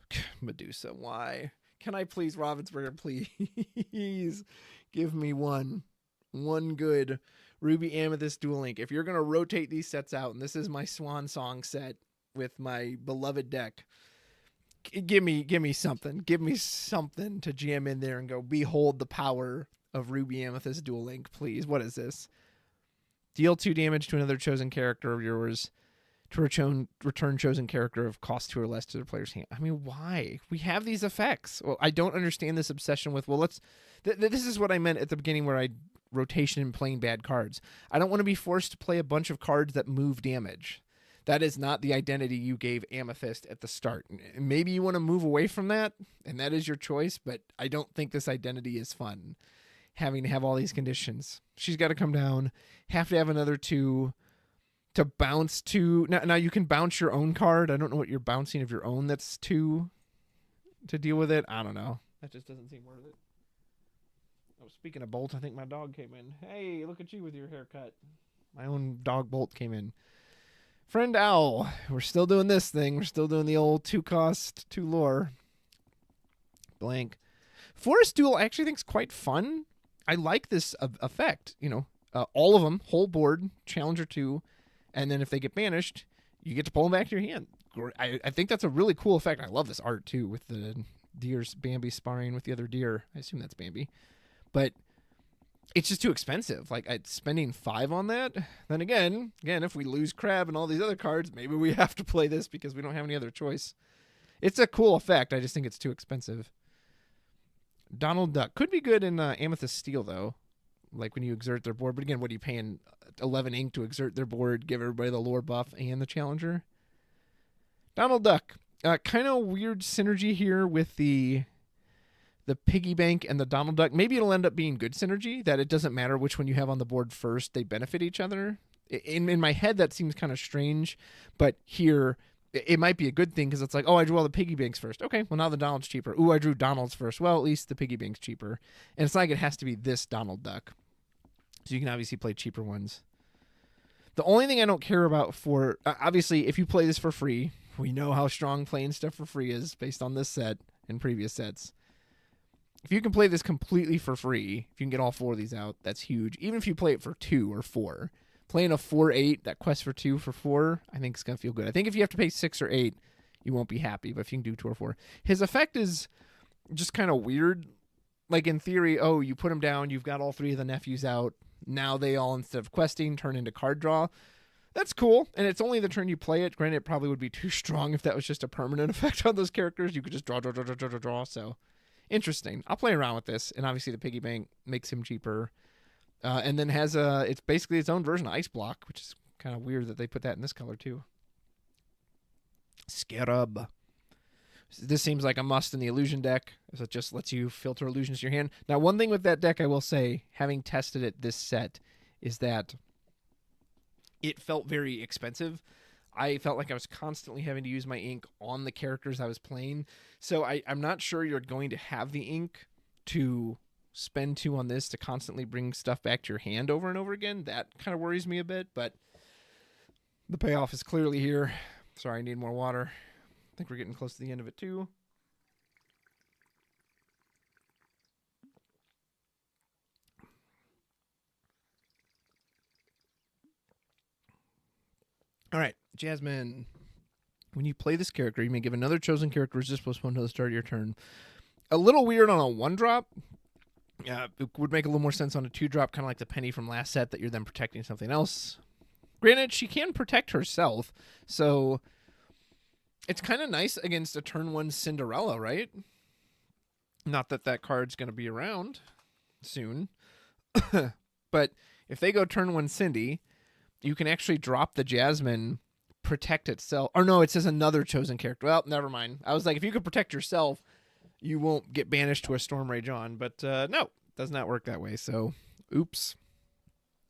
Medusa, why? Can I please, Ravensburger, please give me one good Ruby Amethyst Duel Link. If you're going to rotate these sets out, and this is my swan song set with my beloved deck, give me something. Give me something to jam in there and go, behold the power of Ruby Amethyst Duel Link, please. What is this? Deal 2 damage to another chosen character of yours. To return chosen character of cost 2 or less to the player's hand. I mean, why? We have these effects. Well, I don't understand this obsession with, well, let's... this is what I meant at the beginning where I rotation and playing bad cards. I don't want to be forced to play a bunch of cards that move damage. That is not the identity you gave Amethyst at the start. Maybe you want to move away from that, and that is your choice, but I don't think this identity is fun. Having to have all these conditions. She's got to come down, have to have another 2... to bounce to... Now you can bounce your own card. I don't know what you're bouncing of your own that's 2 to deal with it. I don't know. That just doesn't seem worth it. Oh, speaking of Bolt, I think my dog came in. Hey, look at you with your haircut. My own dog Bolt came in. Friend Owl. We're still doing this thing. We're still doing the old 2 cost, 2 lore. Blank. Forest Duel I actually think is quite fun. I like this effect. You know, all of them, whole board, Challenger 2. And then if they get banished, you get to pull them back to your hand. I think that's a really cool effect. I love this art, too, with the deer's Bambi sparring with the other deer. I assume that's Bambi. But it's just too expensive. Like, spending 5 on that. Then again, if we lose Crab and all these other cards, maybe we have to play this because we don't have any other choice. It's a cool effect. I just think it's too expensive. Donald Duck. Could be good in Amethyst Steel, though. Like when you exert their board. But again, what are you paying 11 ink to exert their board, give everybody the lore buff and the challenger? Donald Duck. Kind of weird synergy here with the piggy bank and the Donald Duck. Maybe it'll end up being good synergy, that it doesn't matter which one you have on the board first. They benefit each other. In my head, that seems kind of strange. But here, it might be a good thing because it's like, oh, I drew all the piggy banks first. Okay, well, now the Donald's cheaper. Ooh, I drew Donald's first. Well, at least the piggy bank's cheaper. And it's not like it has to be this Donald Duck. So you can obviously play cheaper ones. The only thing I don't care about for... obviously, if you play this for free, we know how strong playing stuff for free is based on this set and previous sets. If you can play this completely for free, if you can get all 4 of these out, that's huge. Even if you play it for 2 or 4. Playing a 4/8, that quest for 2 for 4, I think it's going to feel good. I think if you have to pay 6 or 8, you won't be happy. But if you can do 2 or 4. His effect is just kind of weird. Like in theory, oh, you put him down, you've got all 3 of the nephews out. Now they all, instead of questing, turn into card draw. That's cool, and it's only the turn you play it. Granted, it probably would be too strong if that was just a permanent effect on those characters. You could just draw. So, interesting. I'll play around with this, and obviously the piggy bank makes him cheaper. And then has it's basically its own version of Ice Block, which is kind of weird that they put that in this color too. Scarab. This seems like a must in the illusion deck, as it just lets you filter illusions to your hand. Now, one thing with that deck I will say, having tested it this set, is that it felt very expensive. I felt like I was constantly having to use my ink on the characters I was playing. So I'm not sure you're going to have the ink to spend 2 on this to constantly bring stuff back to your hand over and over again. That kind of worries me a bit, but the payoff is clearly here. Sorry, I need more water. I think we're getting close to the end of it too. All right, Jasmine. When you play this character, you may give another chosen character resist +1 until the start of your turn. A little weird on a 1-drop. Yeah, it would make a little more sense on a 2-drop, kind of like the Penny from last set that you're then protecting something else. Granted, she can protect herself, so it's kind of nice against a turn 1 Cinderella, right? Not that that card's going to be around soon. But if they go turn 1 Cindy, you can actually drop the Jasmine, protect itself. Or no, it says another chosen character. Well, never mind. I was like, if you could protect yourself, you won't get banished to a Storm Rage on. But no, does not work that way. So, oops.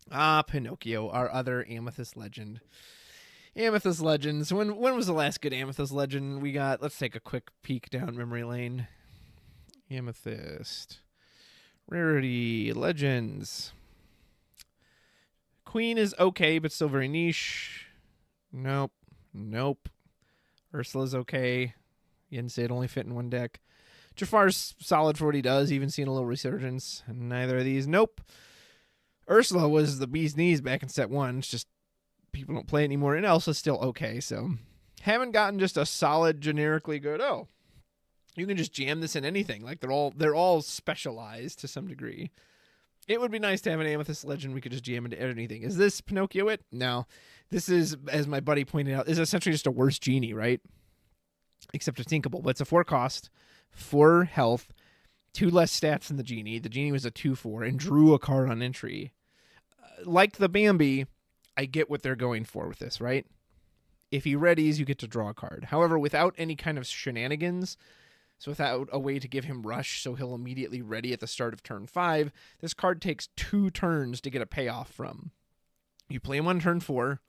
Pinocchio, our other Amethyst legend. Amethyst legends. When was the last good Amethyst legend we got? Let's take a quick peek down memory lane. Amethyst. Rarity. Legends. Queen is okay, but still very niche. Nope. Ursula's okay. You didn't say it only fit in one deck. Jafar's solid for what he does, even seeing a little resurgence. Neither of these. Nope. Ursula was the bee's knees back in set 1. It's just people don't play it anymore. And Elsa's still okay, so haven't gotten just a solid, generically good, oh, you can just jam this in anything. Like they're all specialized to some degree. It would be nice to have an Amethyst legend we could just jam into anything. Is this Pinocchio it? No. This is, as my buddy pointed out, is essentially just a worse genie, right? Except it's inkable. But it's a 4 cost, 4 health, 2 less stats than the genie. The genie was a 2/4 and drew a card on entry. Like the Bambi, I get what they're going for with this, right? If he readies, you get to draw a card. However, without any kind of shenanigans, so without a way to give him rush so he'll immediately ready at the start of turn 5, this card takes 2 turns to get a payoff from. You play him on turn 4,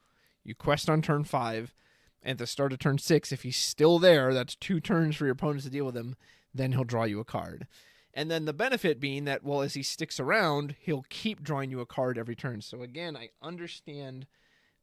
you quest on turn 5, and at the start of turn 6, if he's still there, that's 2 turns for your opponents to deal with him, then he'll draw you a card. And then the benefit being that, well, as he sticks around, he'll keep drawing you a card every turn. So again, I understand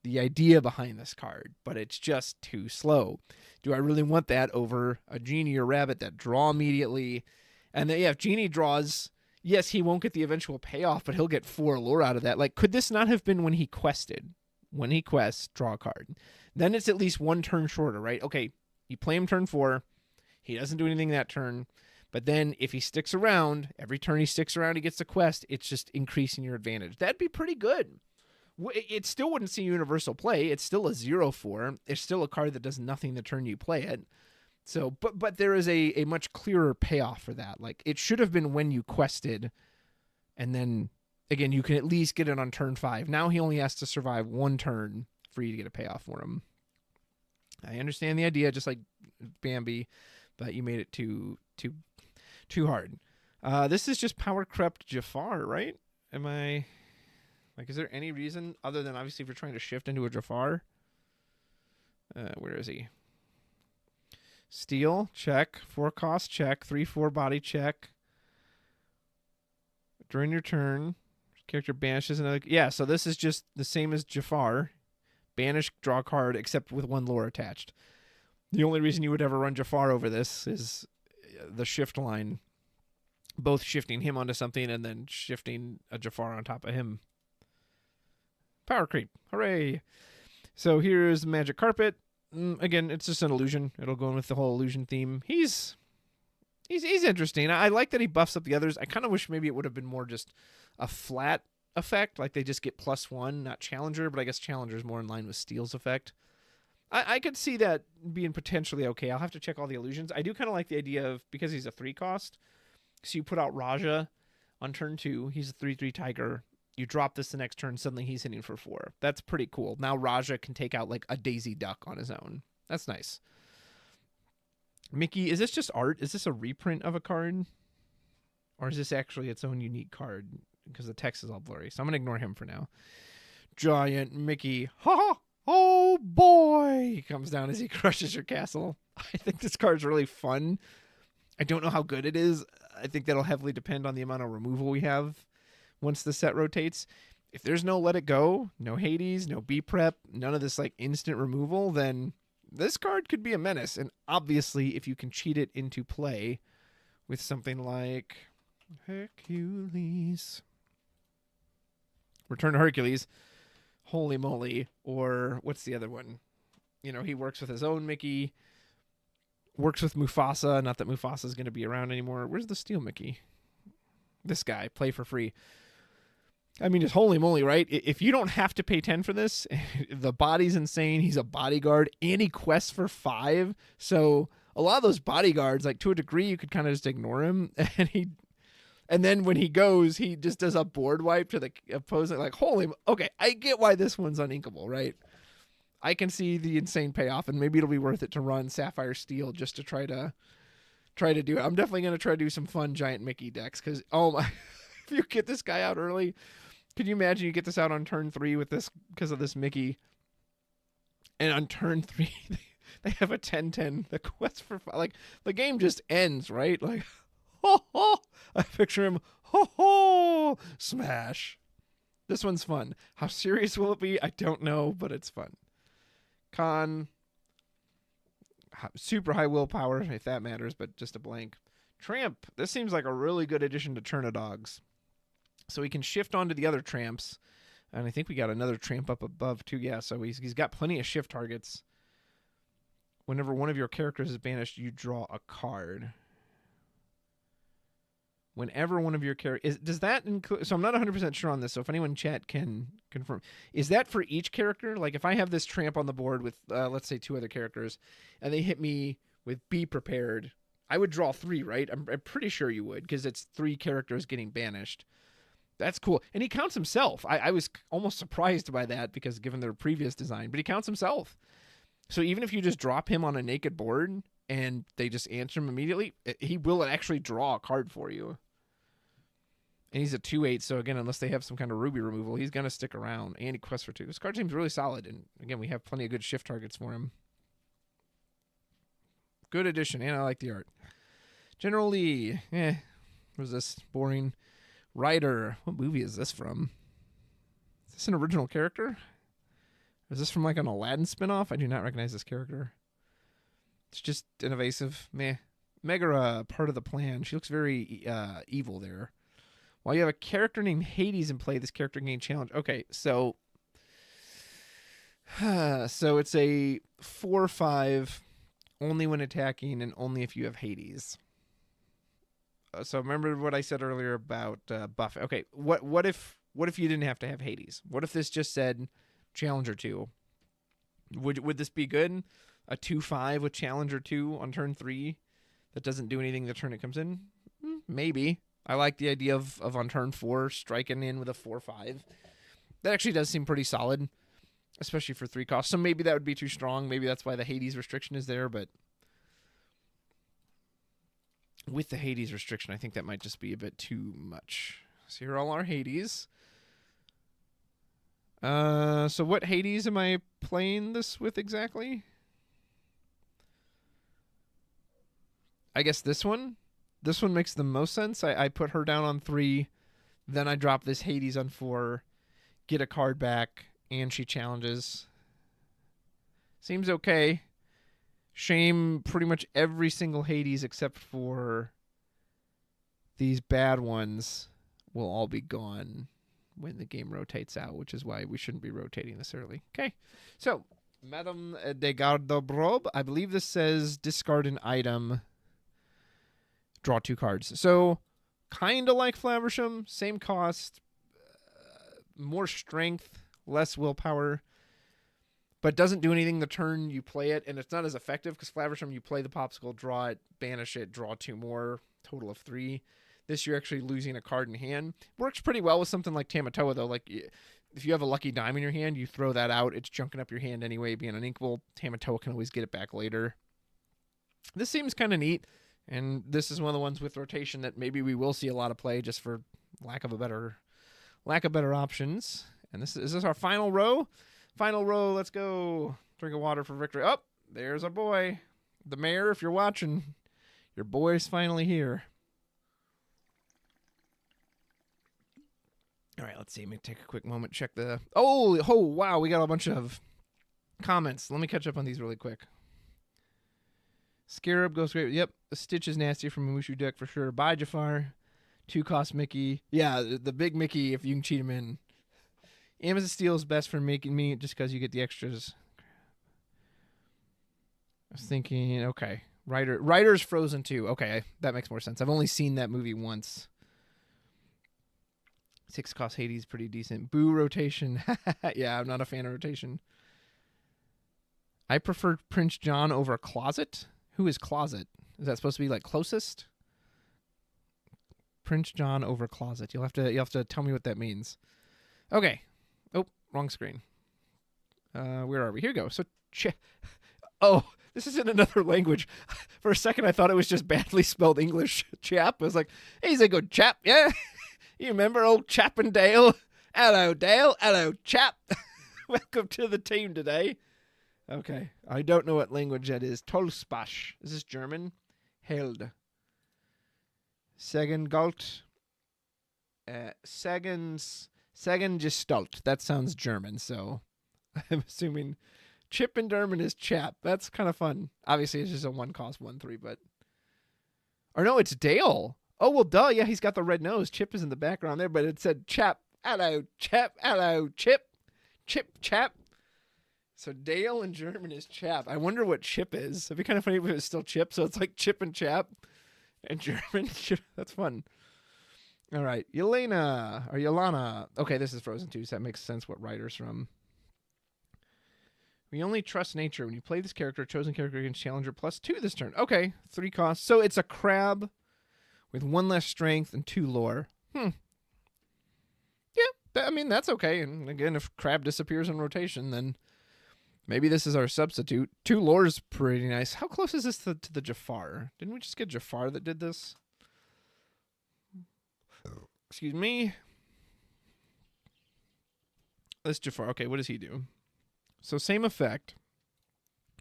the idea behind this card, but it's just too slow. Do I really want that over a genie or rabbit that draw immediately? And then, yeah, if genie draws, yes, he won't get the eventual payoff, but he'll get 4 lore out of that. Like, could this not have been when he quested? When he quests, draw a card. Then it's at least 1 turn shorter, right? Okay, you play him turn 4. He doesn't do anything that turn. But then if he sticks around, every turn he sticks around, he gets a quest. It's just increasing your advantage. That'd be pretty good. It still wouldn't see universal play. It's still a 0/4. It's still a card that does nothing the turn you play it. So, but there is a much clearer payoff for that. Like, it should have been when you quested, and then, again, you can at least get it on turn 5. Now he only has to survive 1 turn for you to get a payoff for him. I understand the idea, just like Bambi, but you made it too hard. This is just power crept Jafar, right? Am I... Like, is there any reason other than obviously if you're trying to shift into a Jafar? Where is he? Steal, check. 4 cost, check. 3/4 body, check. During your turn, character banishes another... Yeah, so this is just the same as Jafar. Banish, draw card, except with 1 lore attached. The only reason you would ever run Jafar over this is the shift line. Both shifting him onto something and then shifting a Jafar on top of him. Power creep. Hooray. So here's the magic carpet. Again, it's just an illusion. It'll go in with the whole illusion theme. He's interesting. I like that he buffs up the others. I kind of wish maybe it would have been more just a flat effect. Like they just get +1, not Challenger, but I guess Challenger's more in line with Steel's effect. I could see that being potentially okay. I'll have to check all the illusions. I do kind of like the idea of, because he's a 3 cost, so you put out Raja on turn 2. He's a 3/3 tiger. You drop this the next turn, suddenly he's hitting for 4. That's pretty cool. Now Raja can take out like a Daisy Duck on his own. That's nice. Mickey, is this just art? Is this a reprint of a card? Or is this actually its own unique card? Because the text is all blurry. So I'm going to ignore him for now. Giant Mickey. Ha ha! Oh boy! He comes down as he crushes your castle. I think this card's really fun. I don't know how good it is. I think that'll heavily depend on the amount of removal we have once the set rotates. If there's no Let It Go, no Hades, no B Prep, none of this like instant removal, then this card could be a menace. And obviously, if you can cheat it into play with something like Hercules, Return to Hercules, holy moly. Or what's the other one? You know, he works with his own Mickey, works with Mufasa. Not that Mufasa is going to be around anymore. Where's the Steel Mickey? This guy, play for free. I mean, just holy moly, right? If you don't have to pay 10 for this, the body's insane. He's a bodyguard, and he quests for 5. So a lot of those bodyguards, like to a degree, you could kind of just ignore him. And then when he goes, he just does a board wipe to the opposing. Like, okay, I get why this one's uninkable, right? I can see the insane payoff, and maybe it'll be worth it to run Sapphire Steel just to try to do it. I'm definitely going to try to do some fun giant Mickey decks because, oh my, if you get this guy out early, could you imagine you get this out on turn 3 with this because of this Mickey? And on turn 3, they have a 10-10. The quest for like the game just ends, right? Like, I picture him, smash. This one's fun. How serious will it be? I don't know, but it's fun. Con, super high willpower, if that matters, but just a blank. Tramp. This seems like a really good addition to Turnidogs. So he can shift onto the other tramps. And I think we got another tramp up above too. Yeah, so he's got plenty of shift targets. Whenever one of your characters is banished, you draw a card. Whenever one of your characters... Does that include... So I'm not 100% sure on this, so if anyone in chat can confirm. Is that for each character? Like if I have this tramp on the board with, let's say, 2 other characters, and they hit me with Be Prepared, I would draw 3, right? I'm pretty sure you would, because it's 3 characters getting banished. That's cool. And he counts himself. I was almost surprised by that because given their previous design, but he counts himself. So even if you just drop him on a naked board and they just answer him immediately, he will actually draw a card for you. And he's a 2/8, so again, unless they have some kind of ruby removal, he's going to stick around. And he quests for 2. This card seems really solid, and again, we have plenty of good shift targets for him. Good addition, and I like the art. General Lee, was this boring? Ryder, what movie is this from? Is this an original character? Is this from like an Aladdin spinoff? I do not recognize this character. It's just an evasive meh. Megara, part of the plan. She looks very evil there. While you have a character named Hades in play, this character can gain challenge. Okay, so it's a 4/5 only when attacking and only if you have Hades. So remember what I said earlier about buff. Okay, what if you didn't have to have Hades? What if this just said Challenger 2? Would this be good? A 2/5 with Challenger 2 on turn 3 that doesn't do anything the turn it comes in? Maybe. I like the idea of on turn 4 striking in with a 4/5. That actually does seem pretty solid, especially for 3 costs. So maybe that would be too strong. Maybe that's why the Hades restriction is there, but with the Hades restriction, I think that might just be a bit too much. So here are all our Hades. So what Hades am I playing this with exactly? I guess this one. This one makes the most sense. I put her down on 3, then I drop this Hades on 4, get a card back, and she challenges. Seems okay. Shame pretty much every single Hades except for these bad ones will all be gone when the game rotates out, which is why we shouldn't be rotating this early. Okay, so Madame de Garde-Robe, I believe this says discard an item, draw 2 cards. So kind of like Flaversham, same cost, more strength, less willpower, but doesn't do anything the turn you play it, and it's not as effective because Flaversham, you play the popsicle, draw it, banish it, draw 2 more, total of 3. This, you're actually losing a card in hand. Works pretty well with something like Tamatoa, though. Like, if you have a lucky dime in your hand, you throw that out. It's junking up your hand anyway, being uninkable. Tamatoa can always get it back later. This seems kind of neat, and this is one of the ones with rotation that maybe we will see a lot of play just for lack of better options. And is this our final row? Final row, let's go. Drink of water for victory. Oh, there's our boy. The mayor, if you're watching, your boy's finally here. All right, let's see. Let me take a quick moment, check the... Oh, wow, we got a bunch of comments. Let me catch up on these really quick. Scarab goes great. Yep, the Stitch is nasty from a Mushu deck for sure. Bye, Jafar. 2-cost Mickey. Yeah, the big Mickey if you can cheat him in. Amethyst Steel is best for making me just because you get the extras. I was thinking, okay. Ryder's Frozen 2. Okay, that makes more sense. I've only seen that movie once. 6-cost Hades pretty decent. Boo rotation. Yeah, I'm not a fan of rotation. I prefer Prince John over Closet. Who is Closet? Is that supposed to be like closest? Prince John over Closet. You'll have to tell me what that means. Okay. Oh, wrong screen. Where are we? Here we go. So, oh, this is in another language. For a second, I thought it was just badly spelled English. Chap. I was like, hey, he's a good chap. Yeah. You remember old Chappendale? Hello, Dale. Hello, chap. Welcome to the team today. Okay. I don't know what language that is. Tolspach. Is this German? Held. Segengalt. Segengestalt. That sounds German, so I'm assuming Chippenderman is chap. That's kind of fun. Obviously, it's just a 1-cost 1/3, but... Or no, it's Dale. Oh, well, duh. Yeah, he's got the red nose. Chip is in the background there, but it said chap. Hello, chap. Hello, Chip. Chip, chap. So Dale in German is chap. I wonder what chip is. It'd be kind of funny if it was still chip, so it's like chip and chap. And German. That's fun. All right. Yelena. Okay, this is Frozen 2, so that makes sense what Ryder's from. We only trust nature. When you play this character, chosen character against challenger +2 this turn. Okay, 3 costs. So it's a crab with 1 less strength and 2 lore. Yeah, I mean, that's okay. And again, if crab disappears in rotation, then maybe this is our substitute. 2 lore is pretty nice. How close is this to the Jafar? Didn't we just get Jafar that did this? Excuse me. This Jafar. Okay, what does he do? So same effect.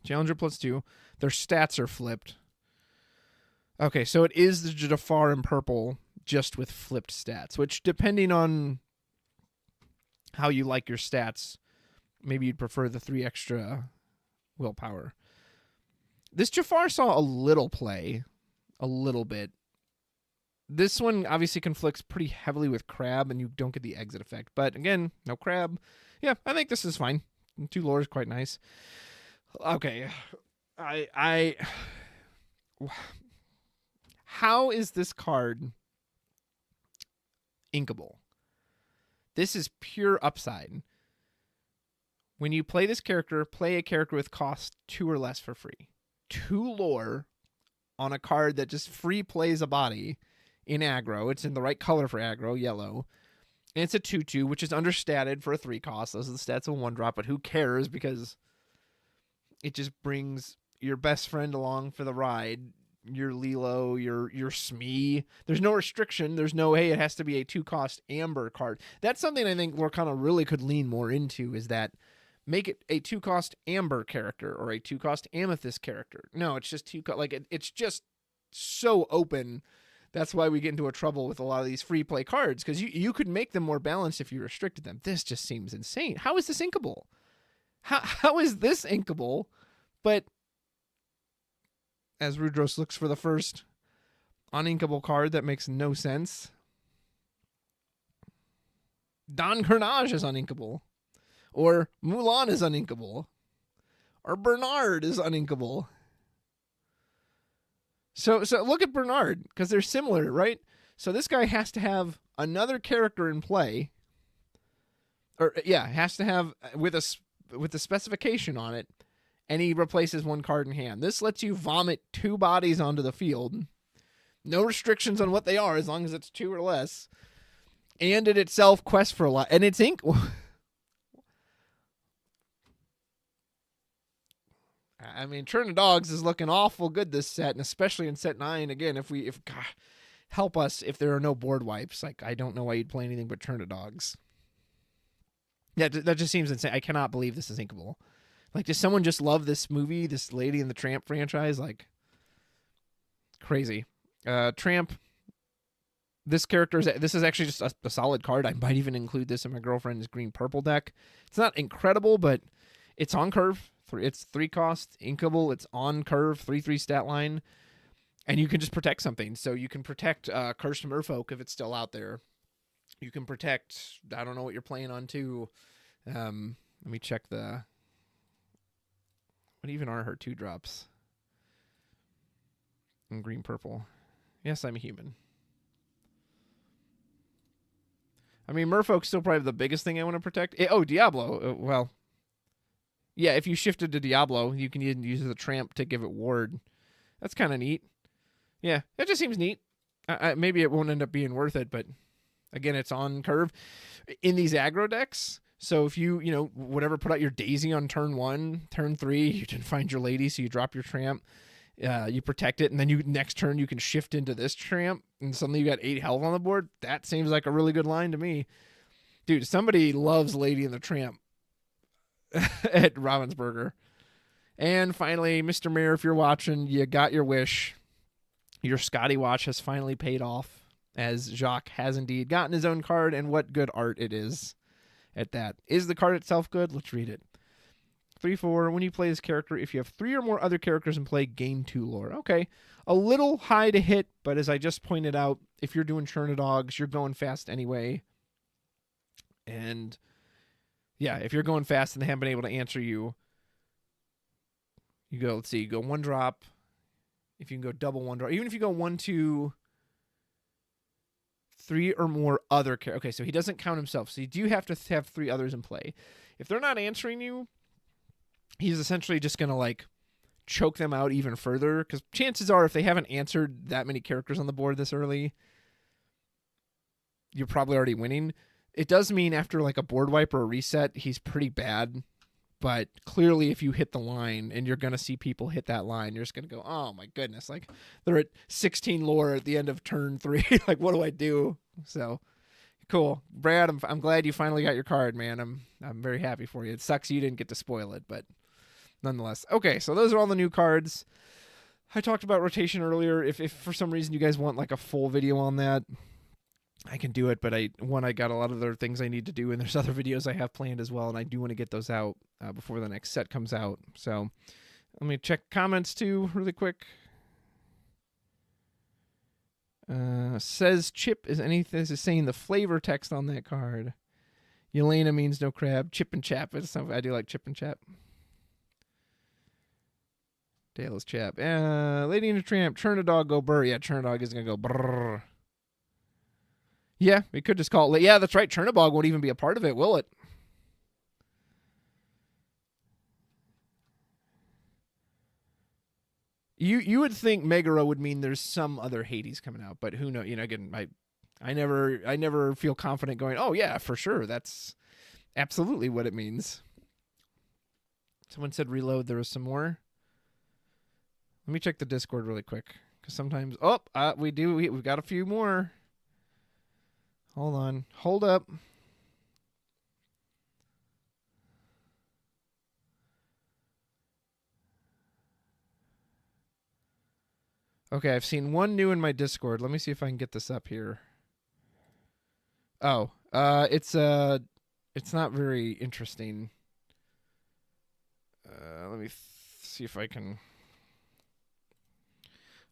Challenger +2. Their stats are flipped. Okay, so it is the Jafar in purple, just with flipped stats, which depending on how you like your stats, maybe you'd prefer the 3 extra willpower. This Jafar saw a little play, a little bit. This one obviously conflicts pretty heavily with crab, and you don't get the exit effect. But again, no crab. Yeah, I think this is fine. 2 lore is quite nice. Okay, how is this card inkable? This is pure upside. When you play this character, play a character with cost 2 or less for free. 2 lore on a card that just free plays a body in aggro. It's in the right color for aggro, yellow. And it's a 2/2, which is understated for a 3 cost. Those are the stats of 1 drop, but who cares? Because it just brings your best friend along for the ride. Your Lilo, your Smee. There's no restriction. There's no, hey, it has to be a 2-cost Amber card. That's something I think Lorcana really could lean more into, is that make it a 2-cost Amber character or a 2-cost Amethyst character. No, it's just 2 like it's just so open. That's why we get into a trouble with a lot of these free play cards, because you could make them more balanced if you restricted them. This just seems insane. How is this inkable? How is this inkable? But as Rudros looks for the first uninkable card, that makes no sense. Don Carnage is uninkable. Or Mulan is uninkable. Or Bernard is uninkable. So look at Bernard, because they're similar, right? So this guy has to have another character in play. Or, yeah, has to have with a specification on it. And he replaces 1 card in hand. This lets you vomit 2 bodies onto the field. No restrictions on what they are, as long as it's 2 or less. And it itself quests for a lot. And it's ink. I mean, Turn of Dogs is looking awful good this set, and especially in set 9. Again, if God, help us if there are no board wipes. Like, I don't know why you'd play anything but Turn of Dogs. Yeah, that just seems insane. I cannot believe this is inkable. Like, does someone just love this movie, this Lady and the Tramp franchise? Like, crazy. Tramp, this is actually just a solid card. I might even include this in my girlfriend's green-purple deck. It's not incredible, but it's on curve. It's 3 cost, inkable, it's on curve, 3/3 stat line, and you can just protect something. So you can protect Cursed Merfolk if it's still out there. You can protect, I don't know what you're playing on too. Let me check what even are her 2-drops? In green purple. Yes, I'm a human. I mean, Merfolk's still probably the biggest thing I want to protect. Diablo. Well, yeah, if you shifted to Diablo, you can even use the tramp to give it ward. That's kind of neat. Yeah, it just seems neat. Maybe it won't end up being worth it, but again, it's on curve in these aggro decks. So if you whatever, put out your Daisy on turn 1, turn 3, you didn't find your lady, so you drop your tramp. You protect it, and then next turn you can shift into this tramp, and suddenly you got 8 health on the board. That seems like a really good line to me. Dude, somebody loves Lady and the Tramp at Ravensburger. And finally, Mr. Mayor, if you're watching, you got your wish. Your Scotty watch has finally paid off, as Jacques has indeed gotten his own card, and what good art it is at that. Is the card itself good? Let's read it. 3/4, when you play this character, if you have 3 or more other characters in play, gain 2 lore. Okay, a little high to hit, but as I just pointed out, if you're doing Chernadogs, you're going fast anyway. And yeah, if you're going fast and they haven't been able to answer you, you go, let's see, you go 1 drop. If you can go double 1 drop, even if you go 1, 2, 3 or more other characters. Okay, so he doesn't count himself. So you do have to have 3 others in play. If they're not answering you, he's essentially just going to like choke them out even further, because chances are if they haven't answered that many characters on the board this early, you're probably already winning. It does mean after like a board wipe or a reset, he's pretty bad. But clearly if you hit the line, and you're going to see people hit that line, you're just going to go, oh my goodness, like they're at 16 lore at the end of turn 3. Like, what do I do? So cool. Brad, I'm glad you finally got your card, man. I'm very happy for you. It sucks you didn't get to spoil it, but nonetheless. Okay, so those are all the new cards. I talked about rotation earlier. If for some reason you guys want like a full video on that, I can do it, but I got a lot of other things I need to do, and there's other videos I have planned as well, and I do want to get those out before the next set comes out. So let me check comments too really quick. Says Chip is saying the flavor text on that card. Yelena means no crab. Chip and Chap is something I do like. Chip and Chap. Dale is Chap. Lady and the Tramp. Chernadog go burr. Yeah, Chernadog is gonna go brrr. Yeah, we could just call it. Yeah, that's right. Chernabog won't even be a part of it, will it? You would think Megara would mean there's some other Hades coming out, but who knows? Again, I never feel confident going, oh yeah, for sure, that's absolutely what it means. Someone said reload. There was some more. Let me check the Discord really quick, because sometimes we've got a few more. Hold on. Hold up. Okay, I've seen one new in my Discord. Let me see if I can get this up here. Oh, it's not very interesting. Let me see if I can.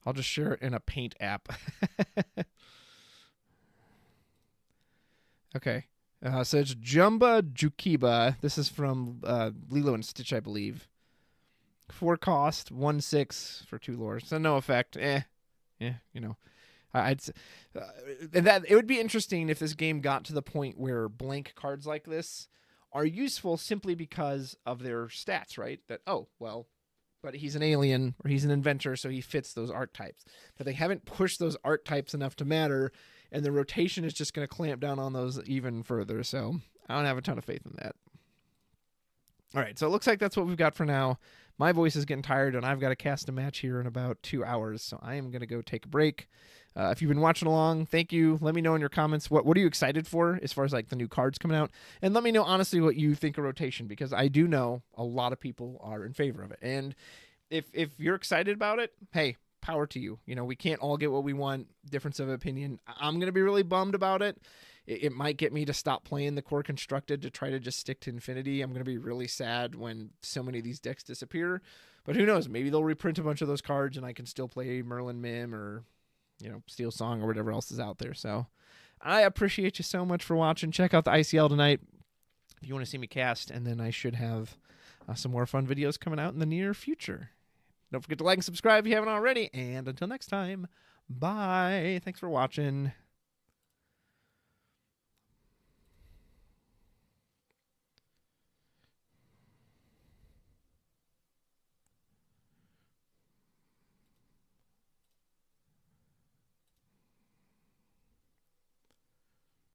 I'll just share it in a Paint app. Okay. So it's Jumba Jukiba. This is from Lilo and Stitch, I believe. 4 cost, 1/6 for 2 lore. So no effect. I'd that it would be interesting if this game got to the point where blank cards like this are useful simply because of their stats, right? That but he's an alien or he's an inventor, so he fits those archetypes. But they haven't pushed those archetypes enough to matter, and the rotation is just going to clamp down on those even further. So I don't have a ton of faith in that. All right, so it looks like that's what we've got for now. My voice is getting tired, and I've got to cast a match here in about 2 hours, so I am going to go take a break. If you've been watching along, thank you. Let me know in your comments what are you excited for as far as like the new cards coming out, and let me know honestly what you think of rotation, because I do know a lot of people are in favor of it. And if you're excited about it, hey, power to you. We can't all get what we want. Difference of opinion. I'm going to be really bummed about it. it might get me to stop playing the core constructed to try to just stick to Infinity. I'm going to be really sad when so many of these decks disappear. But who knows? Maybe they'll reprint a bunch of those cards and I can still play Merlin Mim or, Steel Song or whatever else is out there. So I appreciate you so much for watching. Check out the ICL tonight if you want to see me cast. And then I should have some more fun videos coming out in the near future. Don't forget to like and subscribe if you haven't already. And until next time, bye. Thanks for watching.